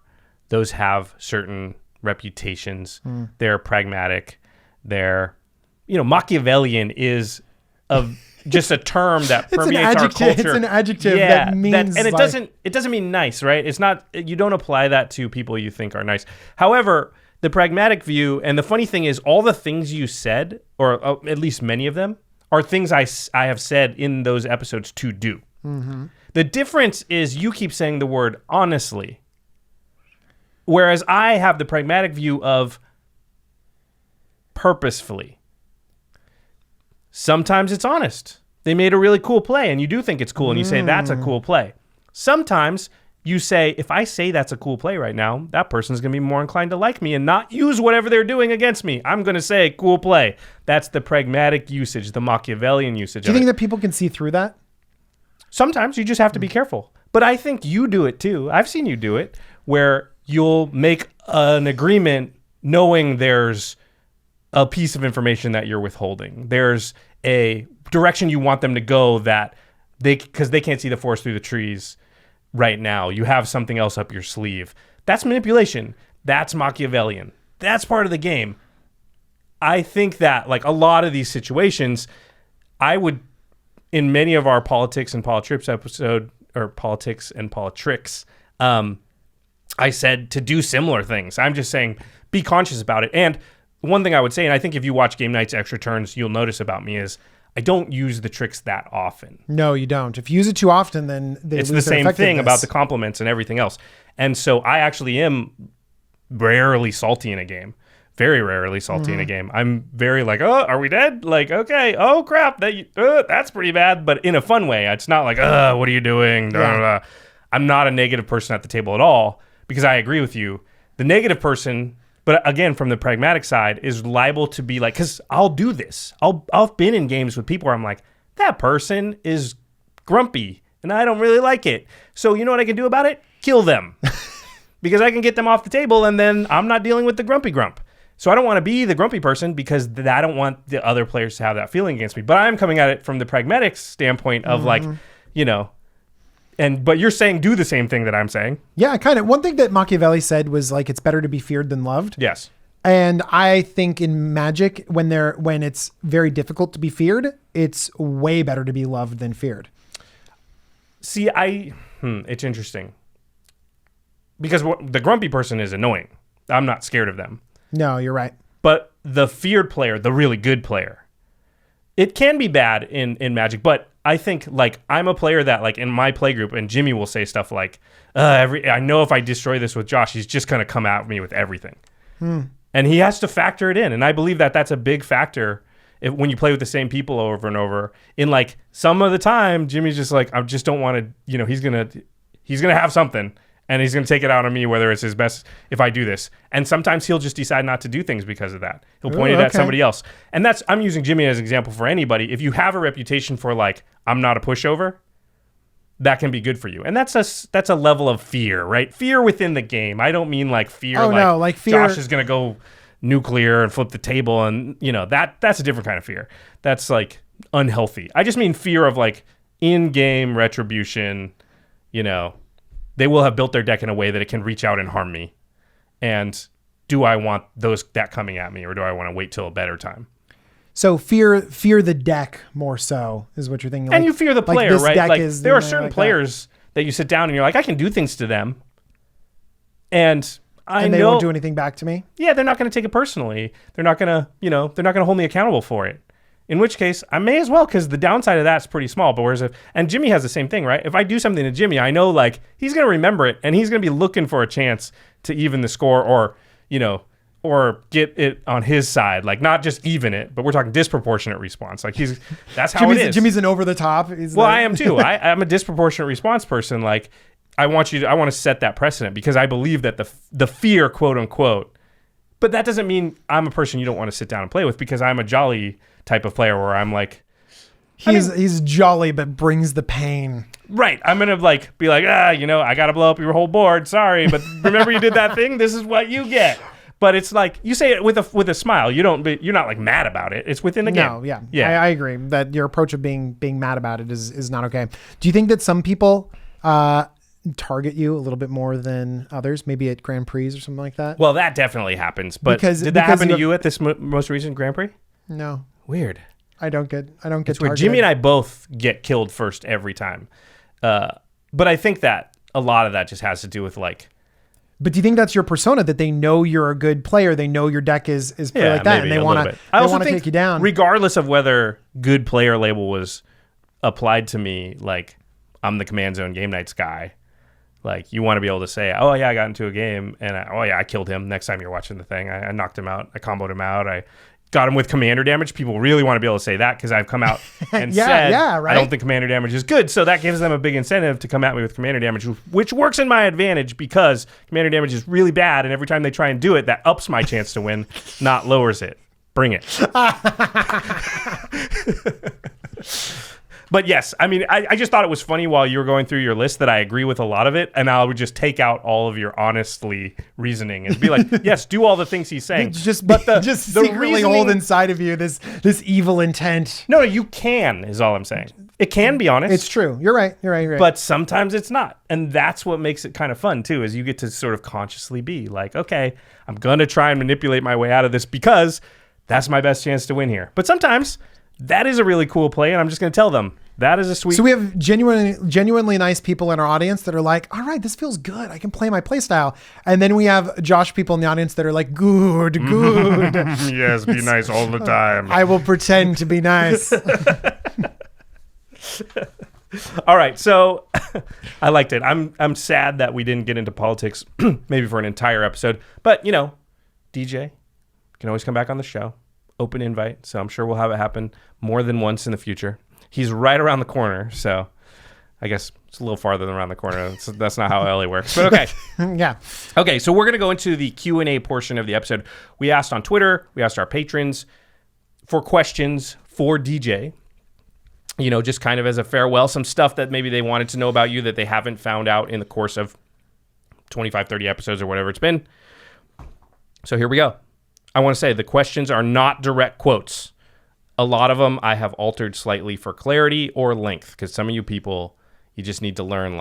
Speaker 2: Those have certain reputations. They're pragmatic. They're, Machiavellian is just a term that permeates our culture.
Speaker 3: It's an adjective that means
Speaker 2: it doesn't mean nice, right? It's not, you don't apply that to people you think are nice. However, the pragmatic view, and the funny thing is all the things you said, or at least many of them, are things I have said in those episodes to do. Mm-hmm. The difference is you keep saying the word honestly, whereas I have the pragmatic view of purposefully. Sometimes it's honest. They made a really cool play and you do think it's cool and you say that's a cool play. Sometimes you say, if I say that's a cool play right now, that person's going to be more inclined to like me and not use whatever they're doing against me. I'm going to say cool play. That's the pragmatic usage, the Machiavellian usage.
Speaker 3: Do you think that people can see through that?
Speaker 2: Sometimes you just have to be careful. But I think you do it too. I've seen you do it where you'll make an agreement knowing there's a piece of information that you're withholding. There's a direction you want them to go that because they can't see the forest through the trees right now. You have something else up your sleeve. That's manipulation. That's Machiavellian. That's part of the game. I think that like a lot of these situations, I would, in many of our politics and politrips episode, or politics and politricks, I said to do similar things. I'm just saying, be conscious about it. And one thing I would say, and I think if you watch Game Night's Extra Turns, you'll notice about me is I don't use the tricks that often.
Speaker 3: No, you don't. If you use it too often, then
Speaker 2: it's the same thing about the compliments and everything else. And so I actually am rarely salty in a game. Very rarely salty in a game. I'm very like, oh, are we dead? Like, okay, oh crap, that's pretty bad, but in a fun way. It's not like, what are you doing? Yeah. I'm not a negative person at the table at all, because I agree with you. The negative person, but again, from the pragmatic side, is liable to be like, because I'll do this. I've been in games with people where I'm like, that person is grumpy and I don't really like it. So you know what I can do about it? Kill them. Because I can get them off the table and then I'm not dealing with the grumpy grump. So I don't want to be the grumpy person because I don't want the other players to have that feeling against me. But I'm coming at it from the pragmatic standpoint of like, you know, but you're saying do the same thing that I'm saying.
Speaker 3: Yeah, kind of. One thing that Machiavelli said was like, it's better to be feared than loved.
Speaker 2: Yes.
Speaker 3: And I think in Magic, when it's very difficult to be feared, it's way better to be loved than feared.
Speaker 2: See, it's interesting. Because the grumpy person is annoying. I'm not scared of them.
Speaker 3: No, you're right.
Speaker 2: But the feared player, the really good player, it can be bad in Magic. But I think like I'm a player that like in my play group, and Jimmy will say stuff like, I know if I destroy this with Josh, he's just going to come at me with everything. And he has to factor it in. And I believe that that's a big factor when you play with the same people over and over. In like some of the time, Jimmy's just like, I just don't want to, you know, he's going to have something. And he's going to take it out on me, whether it's his best if I do this. And sometimes he'll just decide not to do things because of that. He'll point it at somebody else. And I'm using Jimmy as an example for anybody. If you have a reputation for like, I'm not a pushover, that can be good for you. And that's a level of fear, right? Fear within the game. I don't mean like fear. Like fear. Josh is going to go nuclear and flip the table. And you know, that's a different kind of fear. That's like unhealthy. I just mean fear of like in-game retribution, you know, they will have built their deck in a way that it can reach out and harm me. And do I want that coming at me, or do I want to wait till a better time?
Speaker 3: So fear the deck more so is what you're thinking.
Speaker 2: And you fear the player, right? Like there are certain players that you sit down and you're like, I can do things to them. And they won't
Speaker 3: do anything back to me.
Speaker 2: Yeah, they're not going to take it personally. They're not going to hold me accountable for it. In which case, I may as well, because the downside of that's pretty small. But and Jimmy has the same thing, right? If I do something to Jimmy, I know like he's going to remember it, and he's going to be looking for a chance to even the score, or or get it on his side, like not just even it, but we're talking disproportionate response. Like that's how it is.
Speaker 3: Jimmy's an over the top.
Speaker 2: I am too. I'm a disproportionate response person. Like I want to set that precedent because I believe that the fear, quote unquote, but that doesn't mean I'm a person you don't want to sit down and play with, because I'm a jolly type of player where I'm like,
Speaker 3: he's jolly but brings the pain.
Speaker 2: Right. I'm gonna like be like, I gotta blow up your whole board. Sorry, but remember you did that thing. This is what you get. But it's like you say it with a smile. You're not like mad about it. It's within the game.
Speaker 3: No, yeah. I agree that your approach of being mad about it is not okay. Do you think that some people target you a little bit more than others, maybe at Grand Prix or something like that?
Speaker 2: Well, that definitely happens. But did that happen to you at this most recent Grand Prix?
Speaker 3: No.
Speaker 2: Weird.
Speaker 3: I don't get
Speaker 2: it's
Speaker 3: targeted.
Speaker 2: Weird. Jimmy and I both get killed first every time. But I think that a lot of that just has to do with like.
Speaker 3: But do you think that's your persona, that they know you're a good player, they know your deck is play like that, and they want to take you down?
Speaker 2: Regardless of whether good player label was applied to me, like I'm the Command Zone Game Nights guy. Like you want to be able to say, oh yeah, I got into a game and I killed him. Next time you're watching the thing, I knocked him out. I comboed him out. I got him with commander damage. People really want to be able to say that because I've come out and said, right? I don't think commander damage is good. So that gives them a big incentive to come at me with commander damage, which works in my advantage because commander damage is really bad. And every time they try and do it, that ups my chance to win, not lowers it. Bring it. But yes, I mean, I just thought it was funny while you were going through your list that I agree with a lot of it, and I would just take out all of your honestly reasoning and be like, yes, do all the things he's saying.
Speaker 3: Just secretly hold inside of you this evil intent.
Speaker 2: No, you can, is all I'm saying. It can be honest.
Speaker 3: It's true. You're right.
Speaker 2: But sometimes it's not. And that's what makes it kind of fun, too, is you get to sort of consciously be like, okay, I'm going to try and manipulate my way out of this because that's my best chance to win here. But sometimes that is a really cool play, and I'm just going to tell them that is a sweet.
Speaker 3: So we have genuinely nice people in our audience that are like, all right, this feels good. I can play my play style. And then we have Josh people in the audience that are like, good.
Speaker 2: Yes, be nice all the time.
Speaker 3: I will pretend to be nice.
Speaker 2: All right, so I liked it. I'm sad that we didn't get into politics, maybe for an entire episode. But DJ can always come back on the show. Open invite, so I'm sure we'll have it happen more than once in the future. He's right around the corner, so I guess it's a little farther than around the corner. That's not how LA works, but okay.
Speaker 3: Yeah.
Speaker 2: Okay, so we're going to go into the Q&A portion of the episode. We asked on Twitter, we asked our patrons for questions for DJ, just kind of as a farewell, some stuff that maybe they wanted to know about you that they haven't found out in the course of 25, 30 episodes or whatever it's been. So here we go. I want to say the questions are not direct quotes. A lot of them I have altered slightly for clarity or length, because some of you people, you just need to learn,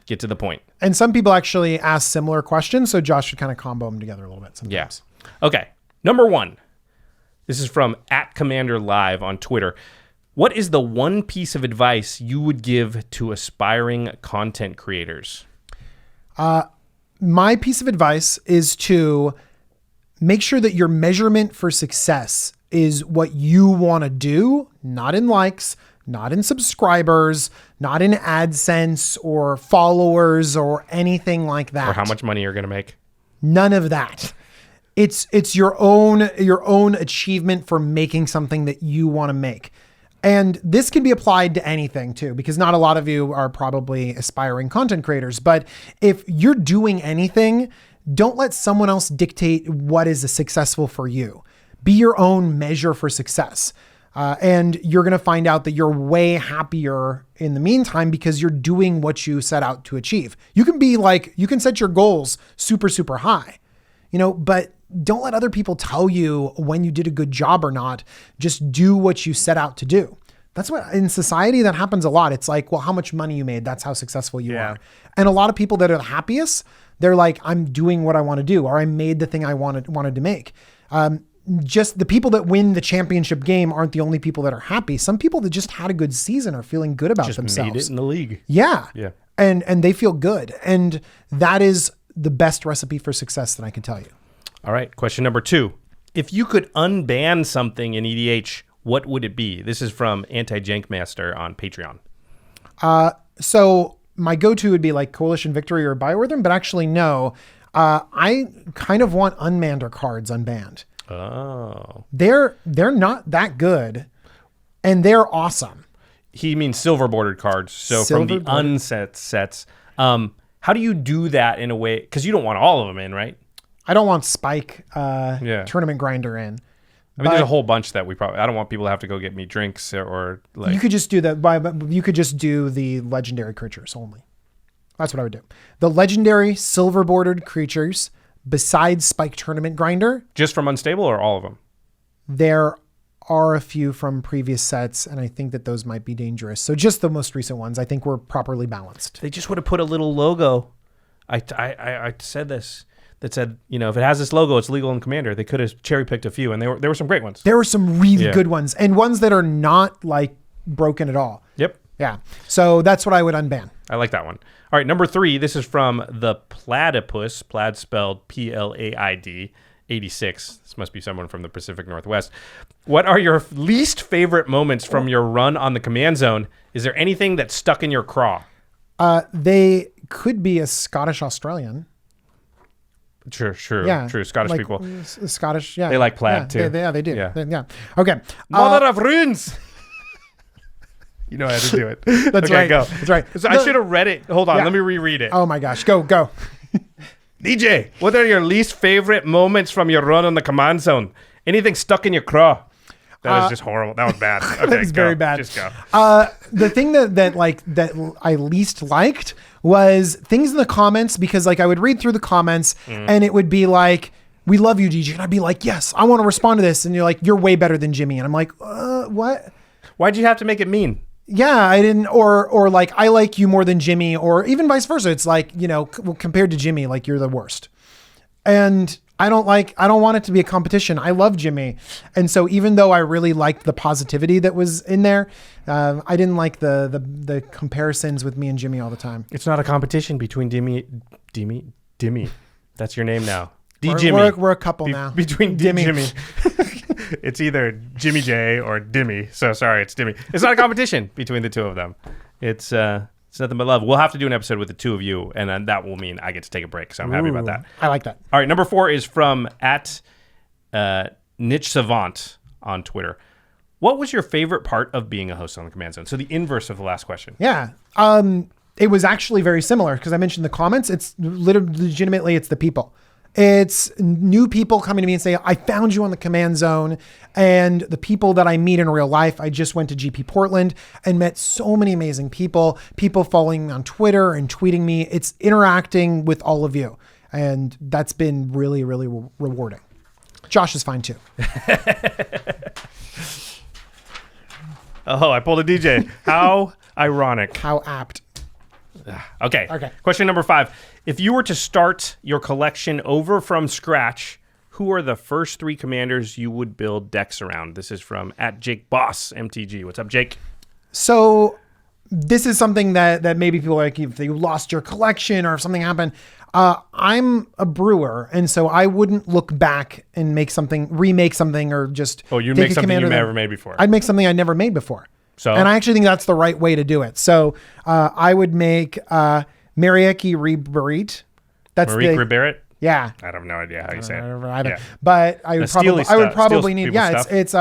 Speaker 2: get to the point.
Speaker 3: And some people actually ask similar questions, so Josh should kind of combo them together a little bit sometimes.
Speaker 2: Yeah. Okay. Number 1. This is from @CommanderLive on Twitter. What is the one piece of advice you would give to aspiring content creators?
Speaker 3: My piece of advice is to make sure that your measurement for success is what you want to do, not in likes, not in subscribers, not in AdSense or followers or anything like that.
Speaker 2: Or how much money you're going to make.
Speaker 3: None of that. It's your own achievement for making something that you want to make. And this can be applied to anything too, because not a lot of you are probably aspiring content creators. But if you're doing anything, don't let someone else dictate what is successful for you. Be your own measure for success. And you're going to find out that you're way happier in the meantime because you're doing what you set out to achieve. You can set your goals super, super high, but don't let other people tell you when you did a good job or not. Just do what you set out to do. That's what in society that happens a lot. It's like, well, how much money you made, that's how successful you are. And a lot of people that are the happiest, they're like, I'm doing what I want to do, or I made the thing I wanted to make. Just the people that win the championship game aren't the only people that are happy. Some people that just had a good season are feeling good about themselves.
Speaker 2: Made it in the league.
Speaker 3: Yeah.
Speaker 2: Yeah.
Speaker 3: And they feel good. And that is the best recipe for success that I can tell you.
Speaker 2: All right. Question number 2. If you could unban something in EDH, what would it be? This is from Anti-Jankmaster on Patreon.
Speaker 3: So my go-to would be like Coalition Victory or Biorhythm, but actually no. I kind of want Unmander cards unbanned.
Speaker 2: Oh.
Speaker 3: They're not that good, and they're awesome.
Speaker 2: He means silver bordered cards. So from the unset sets, how do you do that in a way? Because you don't want all of them in, right?
Speaker 3: I don't want Spike Tournament Grinder in.
Speaker 2: I mean, there's a whole bunch that I don't want people to have to go get me drinks or like.
Speaker 3: You could just do that. You could just do the legendary creatures only. That's what I would do. The legendary silver bordered creatures besides Spike Tournament Grinder.
Speaker 2: Just from Unstable or all of them?
Speaker 3: There are a few from previous sets, and I think that those might be dangerous. So just the most recent ones, I think, were properly balanced.
Speaker 2: They just would have put a little logo. I said this. That said, if it has this logo, it's legal in Commander. They could have cherry picked a few, and there were some great ones.
Speaker 3: There were some really good ones, and ones that are not like broken at all.
Speaker 2: Yep.
Speaker 3: Yeah. So that's what I would unban.
Speaker 2: I like that one. All right, number 3. This is from the Platypus. Plaid spelled Plaid 86. This must be someone from the Pacific Northwest. What are your least favorite moments from your run on the Command Zone? Is there anything that stuck in your craw?
Speaker 3: They could be a Scottish Australian.
Speaker 2: True.
Speaker 3: Yeah.
Speaker 2: True. Scottish people.
Speaker 3: Scottish, yeah.
Speaker 2: They like plaid too.
Speaker 3: They do.
Speaker 2: Yeah.
Speaker 3: Yeah. Okay.
Speaker 2: Mother of runes. You know how to do it.
Speaker 3: That's
Speaker 2: okay,
Speaker 3: right.
Speaker 2: Go.
Speaker 3: That's right.
Speaker 2: So I should have read it. Hold on.
Speaker 3: Yeah.
Speaker 2: Let me reread it.
Speaker 3: Oh my gosh. Go.
Speaker 2: DJ, what are your least favorite moments from your run on the Command Zone? Anything stuck in your craw? That is just horrible. That was bad. Okay,
Speaker 3: It's very bad.
Speaker 2: Just go.
Speaker 3: The thing that I least liked was things in the comments, because I would read through the comments and it would be like, "We love you, DJ," and I'd be like, "Yes, I want to respond to this," and you're like, "You're way better than Jimmy," and I'm like, "What?"
Speaker 2: Why'd you have to make it mean?
Speaker 3: Yeah, I didn't, or like, "I like you more than Jimmy," or even vice versa. It's like, compared to Jimmy, like, you're the worst. And I don't want it to be a competition. I love Jimmy. And so even though I really liked the positivity that was in there, I didn't like the comparisons with me and Jimmy all the time.
Speaker 2: It's not a competition between Dimmy. That's your name now. D Jimmy.
Speaker 3: We're a couple now.
Speaker 2: Between D
Speaker 3: Jimmy.
Speaker 2: Jimmy. It's either Jimmy J or Dimmy. So sorry, it's Dimmy. It's not a competition between the two of them. It's nothing but love. We'll have to do an episode with the two of you, and then that will mean I get to take a break. So I'm happy about that.
Speaker 3: I like that.
Speaker 2: All right, number 4 is from Niche Savant on Twitter. What was your favorite part of being a host on the Command Zone? So the inverse of the last question.
Speaker 3: Yeah. It was actually very similar because I mentioned the comments. It's legitimately, it's the people. It's new people coming to me and saying, I found you on the Command Zone. And the people that I meet in real life, I just went to GP Portland and met so many amazing people following me on Twitter and tweeting me. It's interacting with all of you. And that's been really, really rewarding. Josh is fine too.
Speaker 2: Oh, I pulled a DJ. How ironic.
Speaker 3: How apt.
Speaker 2: Okay. Question number 5. If you were to start your collection over from scratch, who are the first 3 commanders you would build decks around? This is from @JakeBossMTG. What's up, Jake?
Speaker 3: So this is something that maybe people like if you lost your collection or if something happened. I'm a brewer, and so I wouldn't look back and remake something, or just
Speaker 2: you'd make something you never made before.
Speaker 3: I'd make something I never made before.
Speaker 2: So,
Speaker 3: and I actually think that's the right way to do it. So I would make Marieki Riberit. That's
Speaker 2: Marieke Riberit?
Speaker 3: Yeah.
Speaker 2: I have no idea how you say it.
Speaker 3: Yeah. But I would probably need it's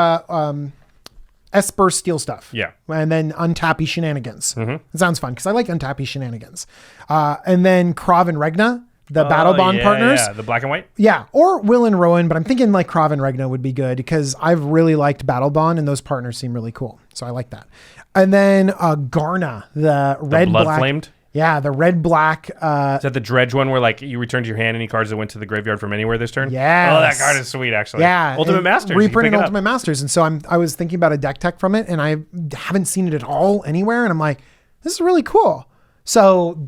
Speaker 3: Esper Steel Stuff.
Speaker 2: Yeah.
Speaker 3: And then Untappy Shenanigans. Mm-hmm. It sounds fun because I like Untappy Shenanigans. And then Krav and Regna, the Battle Bond partners.
Speaker 2: Yeah, the black and white?
Speaker 3: Yeah. Or Will and Rowan, but I'm thinking like Krav and Regna would be good because I've really liked Battle Bond and those partners seem really cool. So I like that. And then Garna, the red
Speaker 2: blood
Speaker 3: black.
Speaker 2: Flamed?
Speaker 3: Yeah, the red black.
Speaker 2: Is that the dredge one where like you returned your hand any cards that went to the graveyard from anywhere this turn?
Speaker 3: Yeah.
Speaker 2: Oh, that card is sweet actually.
Speaker 3: Yeah.
Speaker 2: Ultimate Masters.
Speaker 3: Reprinted Ultimate Masters. And so I was thinking about a deck tech from it and I haven't seen it at all anywhere. And I'm like, this is really cool. So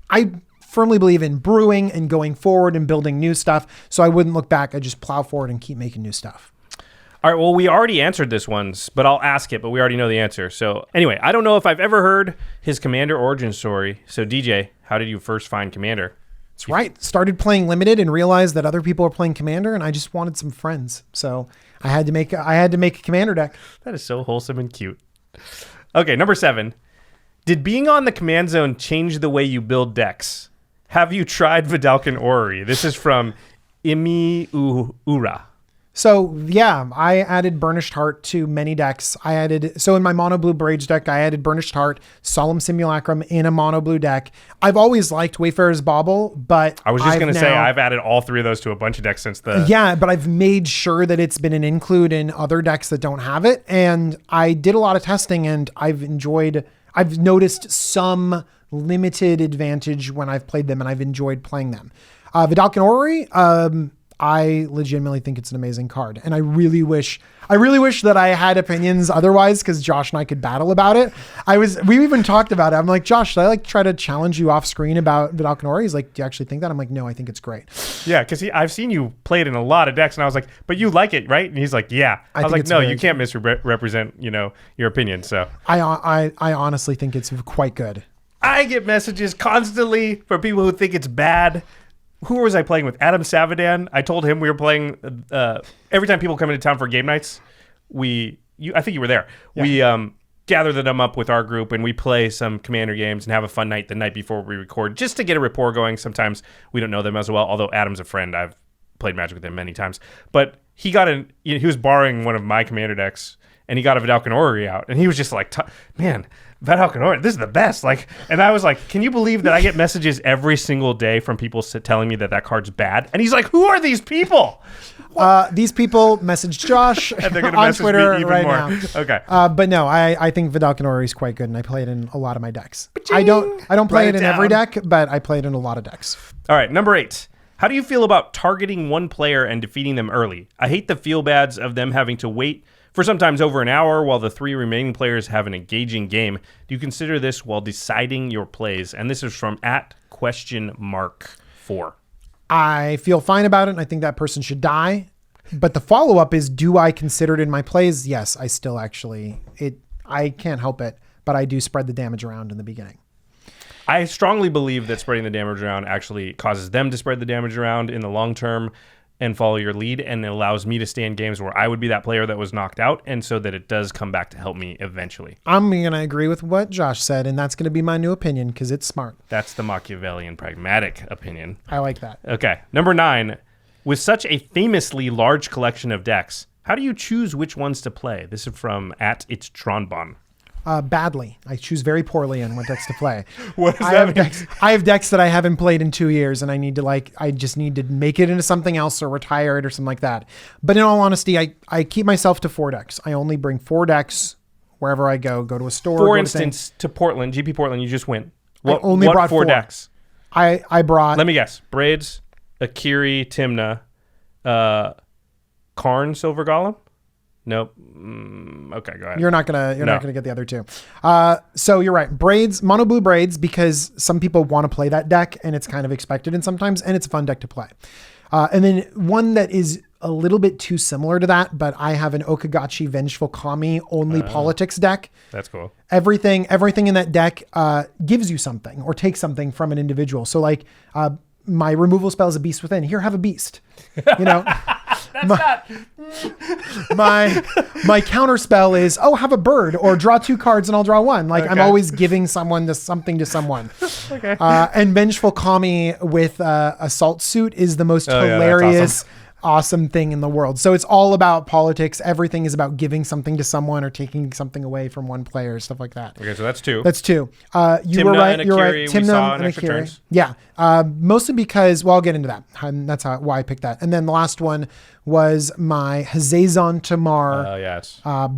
Speaker 3: I firmly believe in brewing and going forward and building new stuff. So I wouldn't look back. I just plow forward and keep making new stuff.
Speaker 2: All right, well, we already answered this once, but I'll ask it, but we already know the answer. So anyway, I don't know if I've ever heard his Commander origin story. So DJ, how did you first find Commander?
Speaker 3: That's right. Started playing Limited and realized that other people are playing Commander and I just wanted some friends. So I had to make a Commander deck.
Speaker 2: That is so wholesome and cute. Okay, number 7. Did being on the Command Zone change the way you build decks? Have you tried Vidalcan Orrery? This is from Imi Ura.
Speaker 3: So yeah, I added Burnished Heart to many decks. In my mono blue Braids deck, I added Burnished Heart, Solemn Simulacrum in a mono blue deck. I've always liked Wayfarer's Bauble, but
Speaker 2: I was just going to say I've added all 3 of those to a bunch of decks since the...
Speaker 3: Yeah, but I've made sure that it's been an include in other decks that don't have it. And I did a lot of testing and I've noticed some limited advantage when I've played them and I've enjoyed playing them. Vidalcan Orrery, I legitimately think it's an amazing card. And I really wish that I had opinions otherwise because Josh and I could battle about it. We even talked about it. I'm like, Josh, should I try to challenge you off screen about Vidalcan Orrery? He's like, do you actually think that? I'm like, no, I think it's great.
Speaker 2: Yeah, because I've seen you play it in a lot of decks and I was like, but you like it, right? And he's like, yeah. I was like, no, you can't misrepresent, your opinion. So
Speaker 3: I honestly think it's quite good.
Speaker 2: I get messages constantly from people who think it's bad. Who was I playing with? Adam Savadan. I told him we were playing every time people come into town for game nights. I think you were there. Yeah. We gather them up with our group and we play some Commander games and have a fun night the night before we record just to get a rapport going. Sometimes we don't know them as well, although Adam's a friend. I've played Magic with him many times. But he was borrowing one of my Commander decks and he got a Vidalcan Orrery out and he was just like, man, Vidalcan Orrery, this is the best. And I was like, can you believe that I get messages every single day from people telling me that card's bad? And he's like, who are these people?
Speaker 3: These people messaged Josh
Speaker 2: and they're gonna
Speaker 3: on
Speaker 2: message
Speaker 3: Twitter
Speaker 2: me even
Speaker 3: right
Speaker 2: more.
Speaker 3: now.
Speaker 2: Okay.
Speaker 3: But no, I think Vidalcan Orrery is quite good and I play it in a lot of my decks. I don't play it in every deck, but I play it in a lot of decks.
Speaker 2: All right, number 8. How do you feel about targeting one player and defeating them early? I hate the feel bads of them having to wait for sometimes over an hour while the 3 remaining players have an engaging game. Do you consider this while deciding your plays? And this is from @4.
Speaker 3: I feel fine about it and I think that person should die. But the follow-up is, do I consider it in my plays? Yes, I still I can't help it, but I do spread the damage around in the beginning.
Speaker 2: I strongly believe that spreading the damage around actually causes them to spread the damage around in the long term. and follow your lead, and it allows me to stay in games where I would be that player that was knocked out, and so that it does come back to help me eventually.
Speaker 3: I'm going to agree with what Josh said, and that's going to be my new opinion because it's smart.
Speaker 2: That's the Machiavellian pragmatic opinion.
Speaker 3: I like that.
Speaker 2: Okay, number 9. With such a famously large collection of decks, how do you choose which ones to play? This is from @itstronbon.
Speaker 3: Badly. I choose very poorly on what decks to play.
Speaker 2: What does that mean?
Speaker 3: I have decks that I haven't played in 2 years, and I just need to make it into something else or retire it or something like that. But in all honesty, I keep myself to 4 decks. I only bring 4 decks wherever I go to a store.
Speaker 2: For instance, to Portland, GP Portland, you just went. What
Speaker 3: brought
Speaker 2: 4 decks?
Speaker 3: I brought...
Speaker 2: Let me guess. Braids, Akiri, Timna, Karn, Silver Golem? Nope. Okay, go ahead.
Speaker 3: You're not gonna get the other 2. So you're right. Braids, mono blue braids, because some people want to play that deck and it's kind of expected, and sometimes, and it's a fun deck to play. And then one that is a little bit too similar to that, but I have an Okagachi Vengeful Kami only politics deck.
Speaker 2: That's cool.
Speaker 3: Everything in that deck gives you something or takes something from an individual. So like my removal spell is a Beast Within. Here, have a beast. You know. My counter spell is, have a bird, or draw 2 cards and I'll draw 1. Like, okay. I'm always giving something to someone. Okay. And Vengeful Kami with Assault Suit is the most hilarious, awesome thing in the world. So it's all about politics. Everything is about giving something to someone or taking something away from one player, stuff like that.
Speaker 2: Okay, so that's 2.
Speaker 3: That's 2. You
Speaker 2: Timna
Speaker 3: were right.
Speaker 2: And
Speaker 3: You're
Speaker 2: Akiri,
Speaker 3: right. Timna and
Speaker 2: extra
Speaker 3: Akiri.
Speaker 2: turns.
Speaker 3: Yeah. Mostly because, I'll get into that. That's why I picked that. And then the last one was my Hazazon Tamar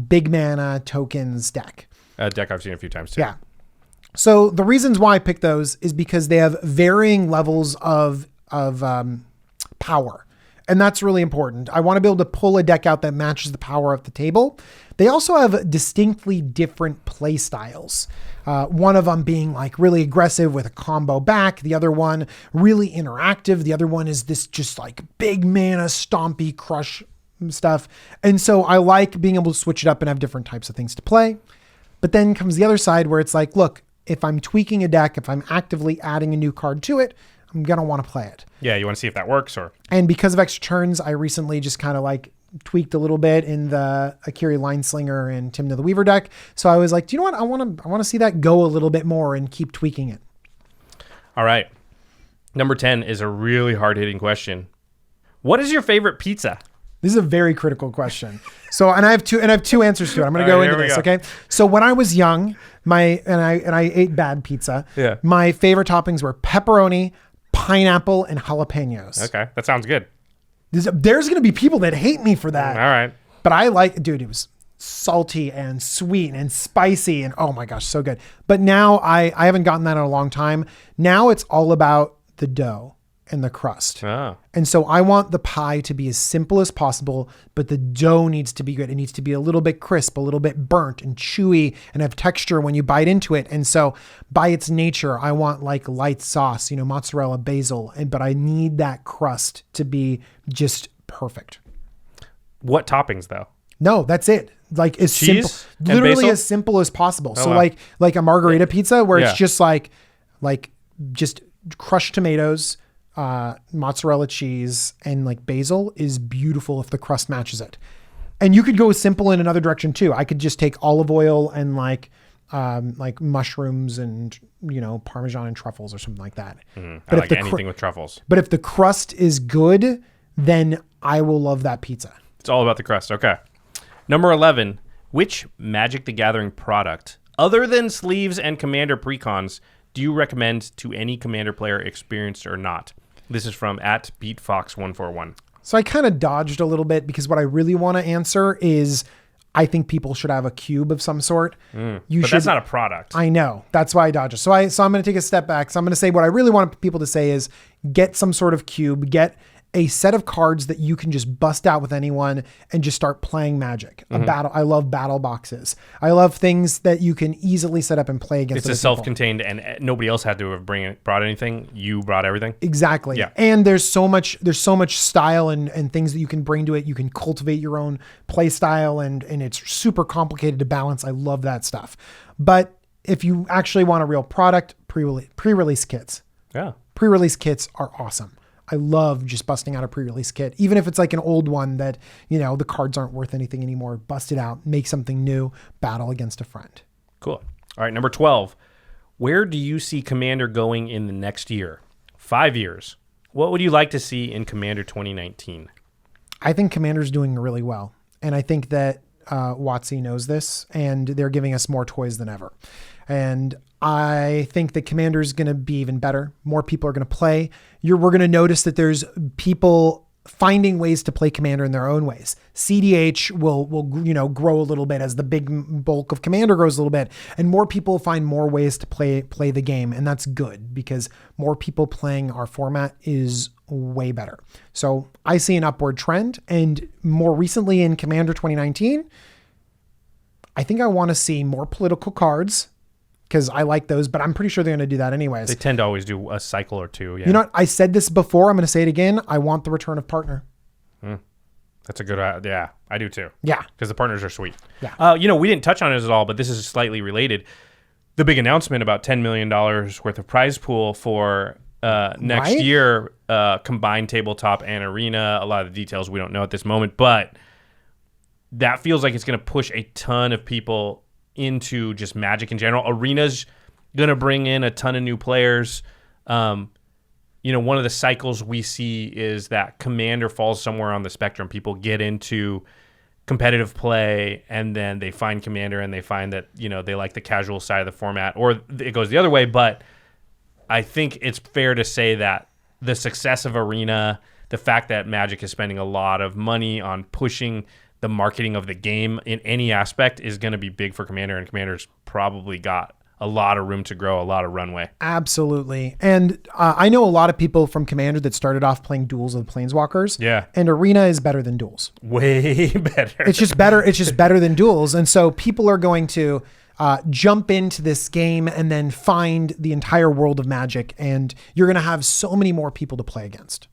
Speaker 3: big mana tokens deck.
Speaker 2: A deck I've seen a few times too.
Speaker 3: Yeah. So the reasons why I picked those is because they have varying levels of power. And that's really important. I want to be able to pull a deck out that matches the power of the table. They also have distinctly different play styles. One of them being like really aggressive with a combo back. The other one really interactive. The other one is this just like big mana stompy crush stuff. And so I like being able to switch it up and have different types of things to play. But then comes the other side where it's like, look, if I'm tweaking a deck, if I'm actively adding a new card to it, I'm going to want to play it.
Speaker 2: Yeah, you want to see if that works
Speaker 3: And because of extra turns, I recently just kind of like tweaked a little bit in the Akiri Lineslinger and Timna the Weaver deck. So I was like, do you know what? I want to see that go a little bit more and keep tweaking it.
Speaker 2: All right. Number 10 is a really hard-hitting question. What is your favorite pizza?
Speaker 3: This is a very critical question. So, and I have two answers to it. I'm going to go into this. Okay. So when I was young, I ate bad pizza.
Speaker 2: Yeah.
Speaker 3: My favorite toppings were pepperoni, pineapple, and jalapenos.
Speaker 2: Okay. That sounds good.
Speaker 3: There's going to be people that hate me for that.
Speaker 2: All right.
Speaker 3: But it was salty and sweet and spicy and oh my gosh, so good. But now I haven't gotten that in a long time. Now it's all about the dough and the crust.
Speaker 2: Oh.
Speaker 3: And so I want the pie to be as simple as possible, but the dough needs to be good. It needs to be a little bit crisp, a little bit burnt and chewy and have texture when you bite into it. And so by its nature, I want like light sauce, mozzarella, basil, but I need that crust to be just perfect.
Speaker 2: What toppings though?
Speaker 3: No, that's it. Like as
Speaker 2: cheese
Speaker 3: simple, literally
Speaker 2: basil?
Speaker 3: as simple as possible.
Speaker 2: Oh,
Speaker 3: so
Speaker 2: wow.
Speaker 3: like a margarita pizza where it's just like just crushed tomatoes, mozzarella cheese, and like basil is beautiful if the crust matches it. And you could go simple in another direction too. I could just take olive oil and like mushrooms and Parmesan and truffles or something like that.
Speaker 2: But I like anything with truffles.
Speaker 3: But if the crust is good, then I will love that pizza.
Speaker 2: It's all about the crust. Okay. Number 11. Which Magic the Gathering product, other than sleeves and Commander precons, do you recommend to any Commander player, experienced or not? This is from @BeatFox141.
Speaker 3: So I kind of dodged a little bit because what I really want to answer is I think people should have a cube of some sort.
Speaker 2: That's not a product.
Speaker 3: I know. That's why I dodged it. So I'm going to take a step back. So I'm going to say what I really want people to say is get some sort of cube, get a set of cards that you can just bust out with anyone and just start playing Magic. I love battle boxes. I love things that you can easily set up and play against.
Speaker 2: It's a self-contained, and nobody else had to have brought anything. You brought everything.
Speaker 3: Exactly.
Speaker 2: Yeah.
Speaker 3: And there's so much style and things that you can bring to it. You can cultivate your own play style and it's super complicated to balance. I love that stuff. But if you actually want a real product, pre-release kits.
Speaker 2: Yeah.
Speaker 3: Pre-release kits are awesome. I love just busting out a pre-release kit, even if it's like an old one that, the cards aren't worth anything anymore. Bust it out, make something new, battle against a friend.
Speaker 2: Cool. All right, number 12. Where do you see Commander going in the next year? 5 years. What would you like to see in Commander 2019?
Speaker 3: I think Commander's doing really well. And I think that WotC knows this, and they're giving us more toys than ever. And I think that Commander's going to be even better. More people are going to play. We're going to notice that there's people finding ways to play Commander in their own ways. CDH will grow a little bit as the big bulk of Commander grows a little bit, and more people find more ways to play the game, and that's good because more people playing our format is way better. So I see an upward trend, and more recently in Commander 2019, I think I want to see more political cards because I like those, but I'm pretty sure they're going to do that anyways.
Speaker 2: They tend to always do a cycle or two. Yeah.
Speaker 3: You know what? I said this before. I'm going to say it again. I want the return of partner.
Speaker 2: That's a good, yeah, I do too.
Speaker 3: Yeah.
Speaker 2: Because the partners are sweet.
Speaker 3: Yeah.
Speaker 2: We didn't touch on it at all, but this is slightly related. The big announcement about $10 million worth of prize pool for next year, combined tabletop and arena. A lot of the details we don't know at this moment, but that feels like it's going to push a ton of people into just Magic in general. Arena's going to bring in a ton of new players. One of the cycles we see is that Commander falls somewhere on the spectrum. People get into competitive play and then they find Commander and they find that, they like the casual side of the format, or it goes the other way. But I think it's fair to say that the success of Arena, the fact that Magic is spending a lot of money on pushing the marketing of the game in any aspect is going to be big for Commander, and Commander's probably got a lot of room to grow, a lot of runway.
Speaker 3: Absolutely. And I know a lot of people from Commander that started off playing Duels of the Planeswalkers.
Speaker 2: Yeah.
Speaker 3: And Arena is better than Duels.
Speaker 2: Way better.
Speaker 3: It's just better. It's just better than Duels. And so people are going to jump into this game and then find the entire world of Magic, and you're going to have so many more people to play against.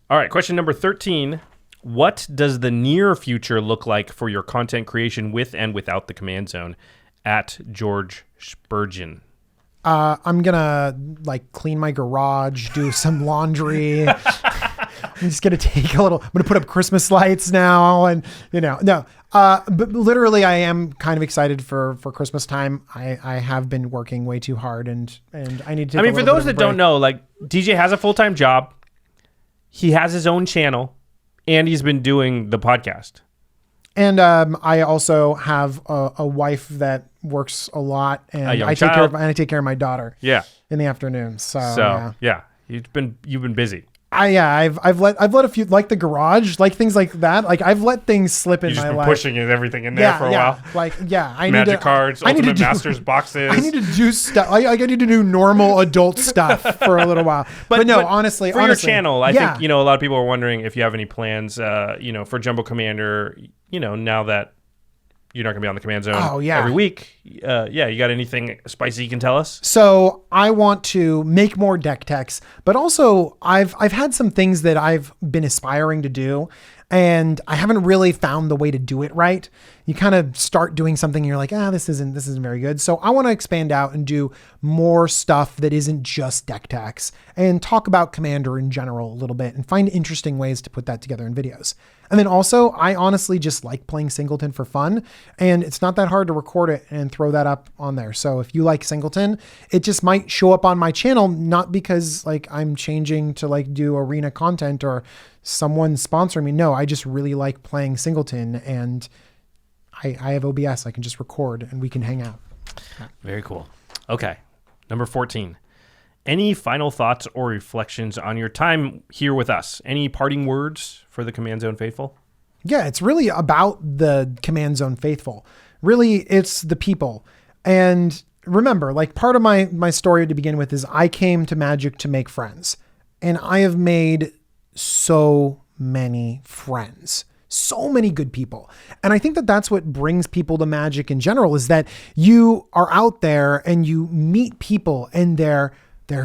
Speaker 2: All right. Question number 13. What does the near future look like for your content creation with and without the Command Zone? At George Spurgeon.
Speaker 3: I'm gonna clean my garage, do some laundry. I'm just gonna take a little. I'm gonna put up Christmas lights now, and no. But literally, I am kind of excited for Christmas time. I have been working way too hard, and I need to.
Speaker 2: For those that don't know, DJ has a full-time job. He has his own channel, and he's been doing the podcast.
Speaker 3: And I also have a wife that works a lot, and I take care of my daughter.
Speaker 2: Yeah.
Speaker 3: In the afternoon. So
Speaker 2: yeah, you've been busy.
Speaker 3: I've let a few, like the garage, like things like that. Like I've let things slip in my life.
Speaker 2: You've just been pushing everything in there for a while.
Speaker 3: Magic
Speaker 2: cards, Ultimate Masters boxes.
Speaker 3: I need to do stuff. I need to do normal adult stuff for a little while. But honestly,
Speaker 2: your channel, I think a lot of people are wondering if you have any plans, for Jumbo Commander. Now that you're not going to be on the Command Zone every week. You got anything spicy you can tell us?
Speaker 3: So I want to make more deck techs, but also I've had some things that I've been aspiring to do, and I haven't really found the way to do it right. You kind of start doing something and you're like, this isn't very good. So I want to expand out and do more stuff that isn't just deck techs, and talk about Commander in general a little bit and find interesting ways to put that together in videos. And then also, I honestly just like playing Singleton for fun, and it's not that hard to record it and throw that up on there. So if you like Singleton, it just might show up on my channel, not because I'm changing to do arena content or someone sponsor me. No, I just really like playing Singleton, and I have OBS. I can just record and we can hang out.
Speaker 2: Very cool. Okay. Number 14. Any final thoughts or reflections on your time here with us? Any parting words for the Command Zone faithful?
Speaker 3: Yeah, it's really about the Command Zone faithful. Really, it's the people. And remember, part of my story to begin with is I came to Magic to make friends. And I have made so many friends. So many good people. And I think that that's what brings people to Magic in general, is that you are out there and you meet people, and they're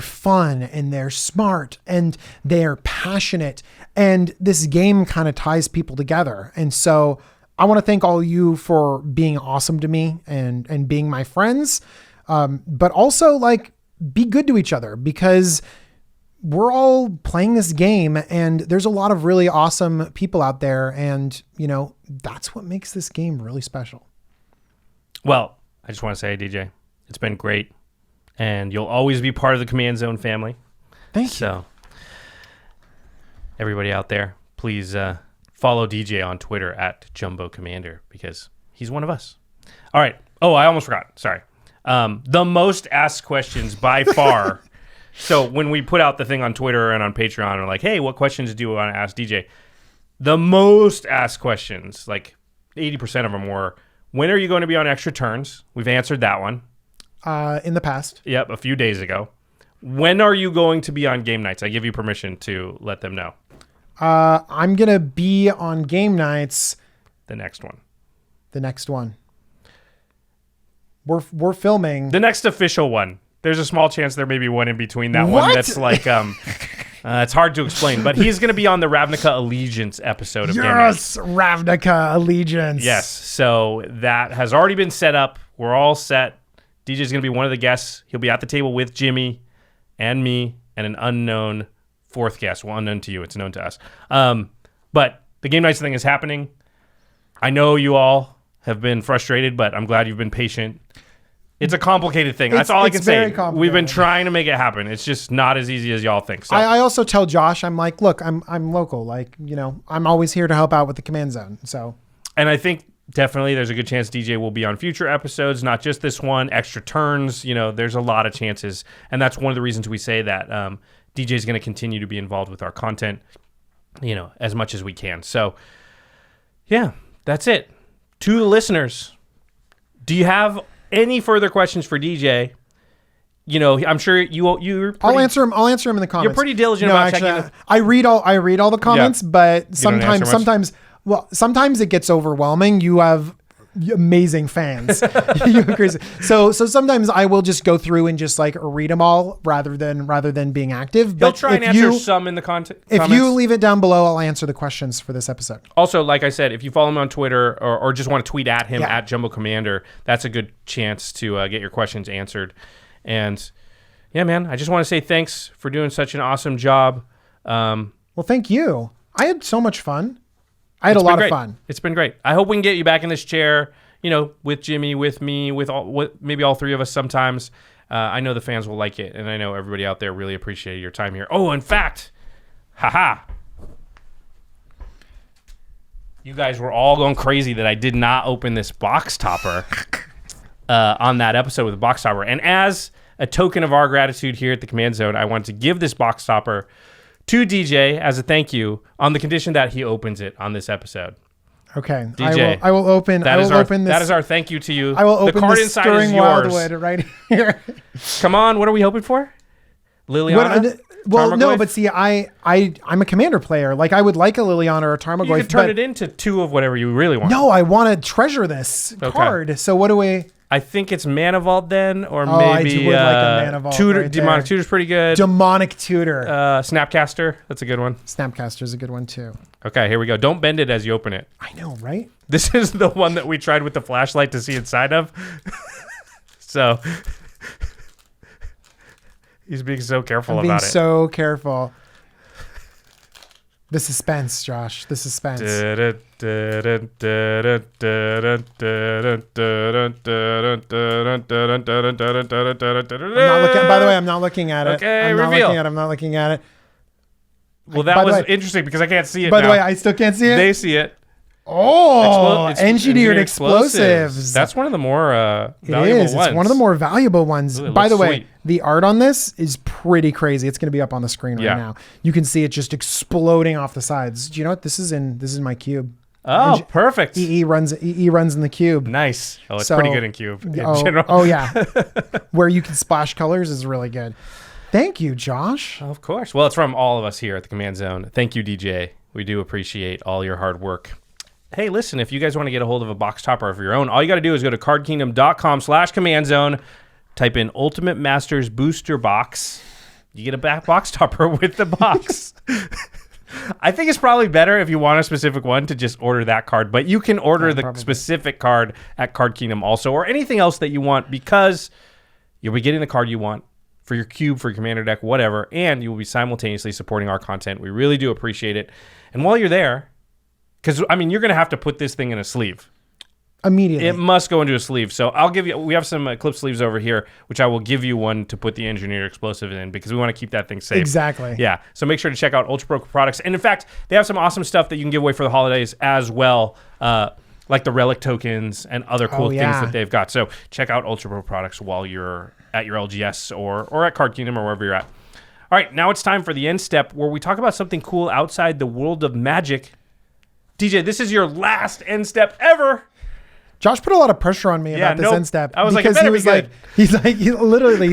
Speaker 3: fun and they're smart and they're passionate, and this game kind of ties people together. And so I want to thank all of you for being awesome to me and being my friends. But also be good to each other, because we're all playing this game, and there's a lot of really awesome people out there. And, that's what makes this game really special.
Speaker 2: Well, I just want to say, DJ, it's been great. And you'll always be part of the Command Zone family.
Speaker 3: Thank you.
Speaker 2: So, everybody out there, please follow DJ on Twitter at Jumbo Commander, because he's one of us. All right. Oh, I almost forgot. Sorry. The most asked questions by far. So when we put out the thing on Twitter and on Patreon, we're like, hey, what questions do you want to ask DJ? The most asked questions, like 80% of them were, when are you going to be on Extra Turns? We've answered that one.
Speaker 3: In the past.
Speaker 2: Yep, a few days ago. When are you going to be on game nights? I give you permission to let them know.
Speaker 3: I'm going to be on game nights.
Speaker 2: The next one.
Speaker 3: We're filming.
Speaker 2: The next official one. There's a small chance there may be one in between that
Speaker 3: What?
Speaker 2: one that's like, it's hard to explain, but he's going to be on the Ravnica Allegiance episode of Game Nights.
Speaker 3: Yes, Ravnica Allegiance.
Speaker 2: Yes, so that has already been set up. We're all set. DJ's going to be one of the guests. He'll be at the table with Jimmy and me and an unknown fourth guest. Well, unknown to you. It's known to us. But the Game Nights thing is happening. I know you all have been frustrated, but I'm glad you've been patient. It's a complicated thing. That's all I can say. We've been trying to make it happen. It's just not as easy as y'all think. So
Speaker 3: I also tell Josh, I'm like, look, I'm local. Like, I'm always here to help out with the Command Zone. So, and
Speaker 2: I think definitely there's a good chance DJ will be on future episodes, not just this one. Extra Turns, there's a lot of chances, and that's one of the reasons we say that DJ is going to continue to be involved with our content, as much as we can. So, yeah, that's it. To the listeners, do you have any further questions for DJ? I'm sure you're pretty,
Speaker 3: I'll answer them in the comments.
Speaker 2: You're pretty diligent about checking.
Speaker 3: I read all the comments, but sometimes it gets overwhelming. You have amazing fans. You're crazy. So sometimes I will just go through and just like read them all rather than being active.
Speaker 2: But try and answer some in the comments.
Speaker 3: If you leave it down below, I'll answer the questions for this episode.
Speaker 2: Also, like I said, if you follow him on Twitter or just want to tweet at him at Jumbo Commander, that's a good chance to get your questions answered. And yeah, man, I just want to say thanks for doing such an awesome job.
Speaker 3: Well, thank you. I had so much fun. I had a lot of fun.
Speaker 2: It's been great. I hope we can get you back in this chair, with Jimmy, with me, maybe all three of us sometimes. I know the fans will like it, and I know everybody out there really appreciated your time here. Oh, in fact, you guys were all going crazy that I did not open this box topper on that episode with the box topper. And as a token of our gratitude here at the Command Zone, I want to give this box topper to DJ as a thank you on the condition that he opens it on this episode.
Speaker 3: Okay.
Speaker 2: DJ,
Speaker 3: I will open this.
Speaker 2: That is our thank you to you.
Speaker 3: I will open
Speaker 2: the card
Speaker 3: this
Speaker 2: inside
Speaker 3: Stirring
Speaker 2: is yours.
Speaker 3: Wildwood right here.
Speaker 2: Come on, what are we hoping for? Liliana?
Speaker 3: No, but see, I'm a commander player. Like, I would like a Liliana or a Tarmogoyf.
Speaker 2: You could turn it into two of whatever you really want.
Speaker 3: No, I want to treasure this card. So what do we...
Speaker 2: I think it's Mana Vault then, or maybe
Speaker 3: I do like a Mana Vault
Speaker 2: Tutor.
Speaker 3: right
Speaker 2: Demonic
Speaker 3: there.
Speaker 2: Tutor's pretty good.
Speaker 3: Demonic Tutor.
Speaker 2: Snapcaster, that's a good one.
Speaker 3: Snapcaster's a good one too.
Speaker 2: Okay, here we go. Don't bend it as you open it.
Speaker 3: I know, right?
Speaker 2: This is the one that we tried with the flashlight to see inside of. So he's being so careful about it.
Speaker 3: So careful. The suspense, Josh. The suspense.
Speaker 2: I'm not
Speaker 3: looking. By the way, I'm not looking at it.
Speaker 2: Okay,
Speaker 3: I'm
Speaker 2: reveal.
Speaker 3: I'm not looking at it.
Speaker 2: Well, that was interesting because I can't see it
Speaker 3: By
Speaker 2: now.
Speaker 3: the way, I still can't see it.
Speaker 2: They see it.
Speaker 3: Oh, engineered explosives.
Speaker 2: That's one of the more valuable ones.
Speaker 3: It's one of the more valuable ones.
Speaker 2: Ooh,
Speaker 3: By the way,
Speaker 2: sweet.
Speaker 3: the art on this is pretty crazy. It's going to be up on the screen right now. You can see it just exploding off the sides. Do you know what? This is in my cube.
Speaker 2: Oh, perfect.
Speaker 3: EE runs in the cube.
Speaker 2: Nice. Oh, it's pretty good in cube in general.
Speaker 3: Oh, yeah. Where you can splash colors is really good. Thank you, Josh.
Speaker 2: Of course. Well, it's from all of us here at the Command Zone. Thank you, DJ. We do appreciate all your hard work. Hey, listen, if you guys want to get a hold of a box topper of your own, all you got to do is go to cardkingdom.com/commandzone, type in Ultimate Masters Booster Box. You get a box topper with the box. I think it's probably better if you want a specific one to just order that card, but you can order the specific card at Card Kingdom also, or anything else that you want, because you'll be getting the card you want for your cube, for your commander deck, whatever, and you will be simultaneously supporting our content. We really do appreciate it. And while you're there, because, I mean, you're going to have to put this thing in a sleeve.
Speaker 3: Immediately.
Speaker 2: It must go into a sleeve. So I'll give you, we have some clip sleeves over here, which I will give you one to put the engineered explosive in because we want to keep that thing safe.
Speaker 3: Exactly.
Speaker 2: Yeah. So make sure to check out Ultra Pro products. And in fact, they have some awesome stuff that you can give away for the holidays as well. Like the relic tokens and other cool things that they've got. So check out Ultra Pro products while you're at your LGS or at Card Kingdom or wherever you're at. All right, now it's time for the end step where we talk about something cool outside the world of Magic. DJ, this is your last end step ever.
Speaker 3: Josh put a lot of pressure on me about this end step.
Speaker 2: I was
Speaker 3: because
Speaker 2: like, it better be good.
Speaker 3: He's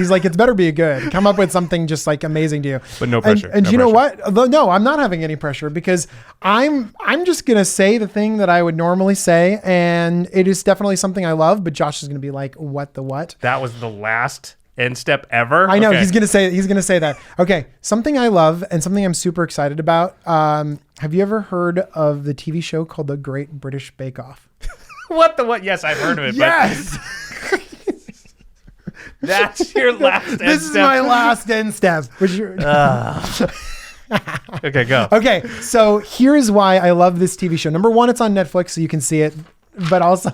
Speaker 3: like, it's better be good. Come up with something just like amazing to you.
Speaker 2: But no pressure.
Speaker 3: And
Speaker 2: no
Speaker 3: you know
Speaker 2: pressure.
Speaker 3: what? No, I'm not having any pressure because I'm just gonna say the thing that I would normally say, and it is definitely something I love. But Josh is gonna be like, what the what?
Speaker 2: That was the last end step ever.
Speaker 3: I know
Speaker 2: okay.
Speaker 3: he's gonna say that. Okay, something I love and something I'm super excited about. Have you ever heard of the TV show called The Great British Bake Off?
Speaker 2: What the what? Yes, I've heard of it.
Speaker 3: Yes.
Speaker 2: That's your last end step.
Speaker 3: This is my last end step.
Speaker 2: Okay, go.
Speaker 3: Okay, so here's why I love this TV show. Number one, it's on Netflix, so you can see it. But also,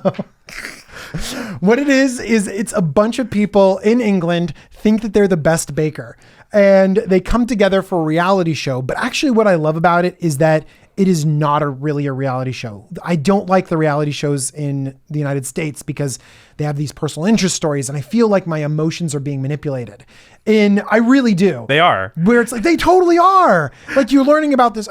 Speaker 3: what it is it's a bunch of people in England think that they're the best baker. And they come together for a reality show. But actually, what I love about it is that it is not really a reality show. I don't like the reality shows in the United States because they have these personal interest stories and I feel like my emotions are being manipulated. And I really do.
Speaker 2: They are.
Speaker 3: Where it's like, they totally are. Like you're learning about this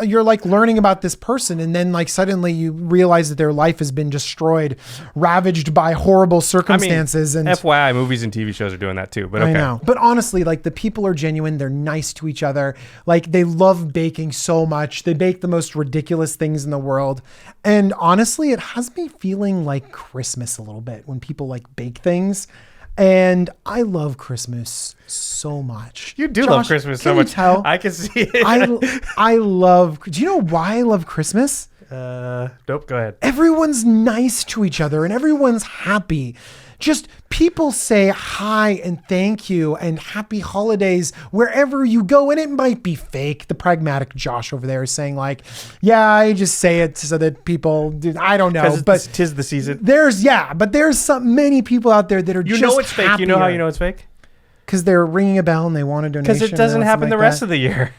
Speaker 3: person and then like suddenly you realize that their life has been destroyed, ravaged by horrible circumstances.
Speaker 2: I mean,
Speaker 3: and
Speaker 2: FYI, movies and TV shows are doing that too, but okay.
Speaker 3: I know. But honestly, like the people are genuine. They're nice to each other. Like they love baking so much. They bake the most ridiculous things in the world. And honestly, it has me feeling like Christmas a little bit when people like bake things. And I love Christmas so much.
Speaker 2: You do
Speaker 3: Josh,
Speaker 2: love Christmas so much.
Speaker 3: Tell?
Speaker 2: I can see it.
Speaker 3: I love, do you know why I love Christmas?
Speaker 2: Nope, go ahead.
Speaker 3: Everyone's nice to each other and everyone's happy. Just people say hi and thank you and happy holidays wherever you go. And it might be fake. The pragmatic Josh over there is saying like, yeah, I just say it so that people do. I don't know. But
Speaker 2: 'tis the season.
Speaker 3: There's many people out there that are just
Speaker 2: You know it's fake.
Speaker 3: happier.
Speaker 2: You know how you know it's fake?
Speaker 3: Because they're ringing a bell and they want a donation.
Speaker 2: Because it doesn't happen the rest of the year.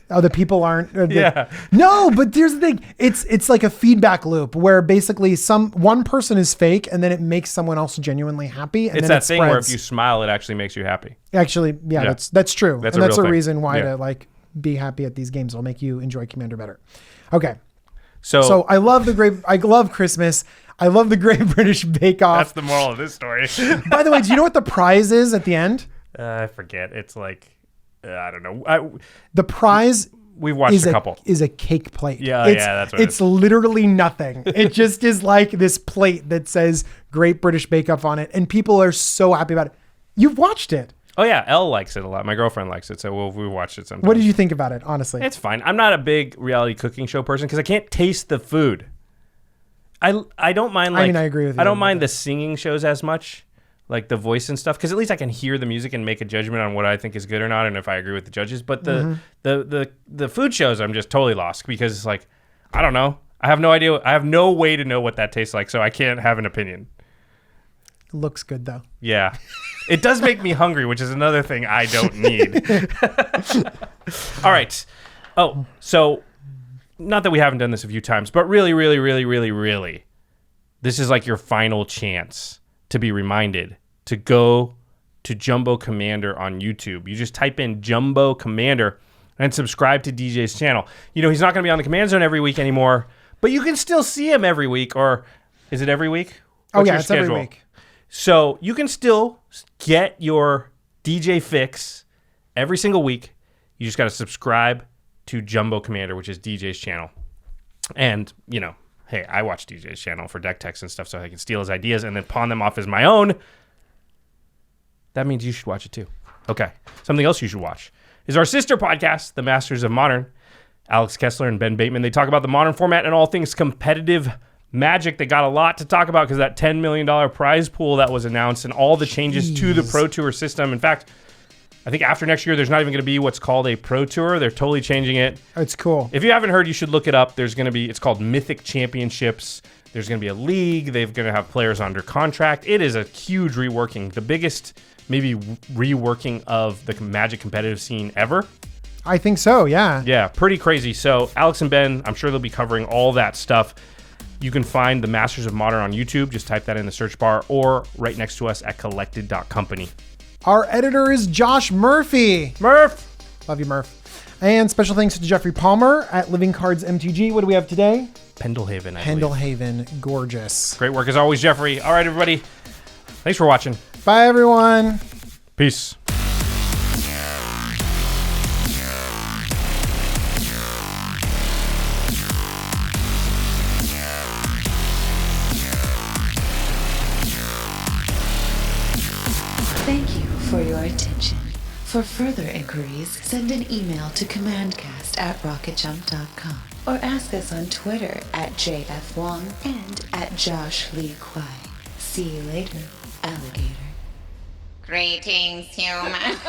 Speaker 3: Oh, the people aren't.
Speaker 2: Yeah.
Speaker 3: No, but here's the thing. It's like a feedback loop where basically one person is fake and then it makes someone else genuinely happy. And
Speaker 2: It's
Speaker 3: then
Speaker 2: that
Speaker 3: it
Speaker 2: thing where if
Speaker 3: spreads.
Speaker 2: you smile, it actually makes you happy.
Speaker 3: Actually, yeah. That's true.
Speaker 2: That's
Speaker 3: and
Speaker 2: a
Speaker 3: that's
Speaker 2: real
Speaker 3: a
Speaker 2: thing.
Speaker 3: reason why
Speaker 2: Yeah.
Speaker 3: to like be happy at these games. It'll make you enjoy Commander better. Okay.
Speaker 2: So
Speaker 3: I love Christmas. I love the Great British Bake Off.
Speaker 2: that's the moral of this story.
Speaker 3: By the way, do you know what the prize is at the end?
Speaker 2: I forget. It's like, I don't know.
Speaker 3: The prize
Speaker 2: We've watched a couple.
Speaker 3: Is a cake plate.
Speaker 2: Yeah, that's what
Speaker 3: it's literally nothing. It just is like this plate that says Great British Bake Off on it, and people are so happy about it. You've watched it.
Speaker 2: Oh yeah, Elle likes it a lot. My girlfriend likes it, so we watched it sometimes.
Speaker 3: What did you think about it, honestly?
Speaker 2: It's fine. I'm not a big reality cooking show person because I can't taste the food. I don't mind. Like,
Speaker 3: I agree with you.
Speaker 2: I don't mind the singing shows as much, like the voice and stuff, because at least I can hear the music and make a judgment on what I think is good or not, and if I agree with the judges. But the food shows, I'm just totally lost because it's like, I don't know. I have no idea. I have no way to know what that tastes like, so I can't have an opinion.
Speaker 3: It looks good though.
Speaker 2: Yeah. It does make me hungry, which is another thing I don't need. All right. Oh, so not that we haven't done this a few times, but really, this is like your final chance to be reminded to go to Jumbo Commander on YouTube. You just type in Jumbo Commander and subscribe to DJ's channel. You know, he's not going to be on the Command Zone every week anymore, but you can still see him every week. Or is it every week? What's your
Speaker 3: It's
Speaker 2: schedule?
Speaker 3: every week.
Speaker 2: So you can still get your DJ fix every single week. You just got to subscribe to Jumbo Commander, which is DJ's channel. And, you know, hey, I watch DJ's channel for deck techs and stuff so I can steal his ideas and then pawn them off as my own. That means you should watch it too. Okay. Something else you should watch is our sister podcast, The Masters of Modern. Alex Kessler and Ben Bateman, they talk about the modern format and all things competitive Magic. They got a lot to talk about because that $10 million prize pool that was announced and all the changes to the Pro Tour system. In fact, I think after next year, there's not even going to be what's called a Pro Tour. They're totally changing it.
Speaker 3: It's cool.
Speaker 2: If you haven't heard, you should look it up. There's going to be, it's called Mythic Championships. There's going to be a league. They're going to have players under contract. It is a huge reworking. The biggest, maybe, reworking of the Magic competitive scene ever.
Speaker 3: I think so, yeah.
Speaker 2: Yeah, pretty crazy. So Alex and Ben, I'm sure they'll be covering all that stuff. You can find the Masters of Modern on YouTube. Just type that in the search bar or right next to us at collected.company.
Speaker 3: Our editor is Josh Murphy.
Speaker 2: Murph!
Speaker 3: Love you, Murph. And special thanks to Geoffrey Palmer at Living Cards MTG. What do we have today?
Speaker 2: Pendlehaven, I believe.
Speaker 3: Pendlehaven. Gorgeous.
Speaker 2: Great work as always, Geoffrey. All right, everybody. Thanks for watching.
Speaker 3: Bye, everyone.
Speaker 2: Peace.
Speaker 1: Thank you for your attention. For further inquiries, send an email to commandcast@rocketjump.com or ask us on Twitter @JFWong and @JoshLeeQuai. See you later, alligator.
Speaker 4: Greetings, humans.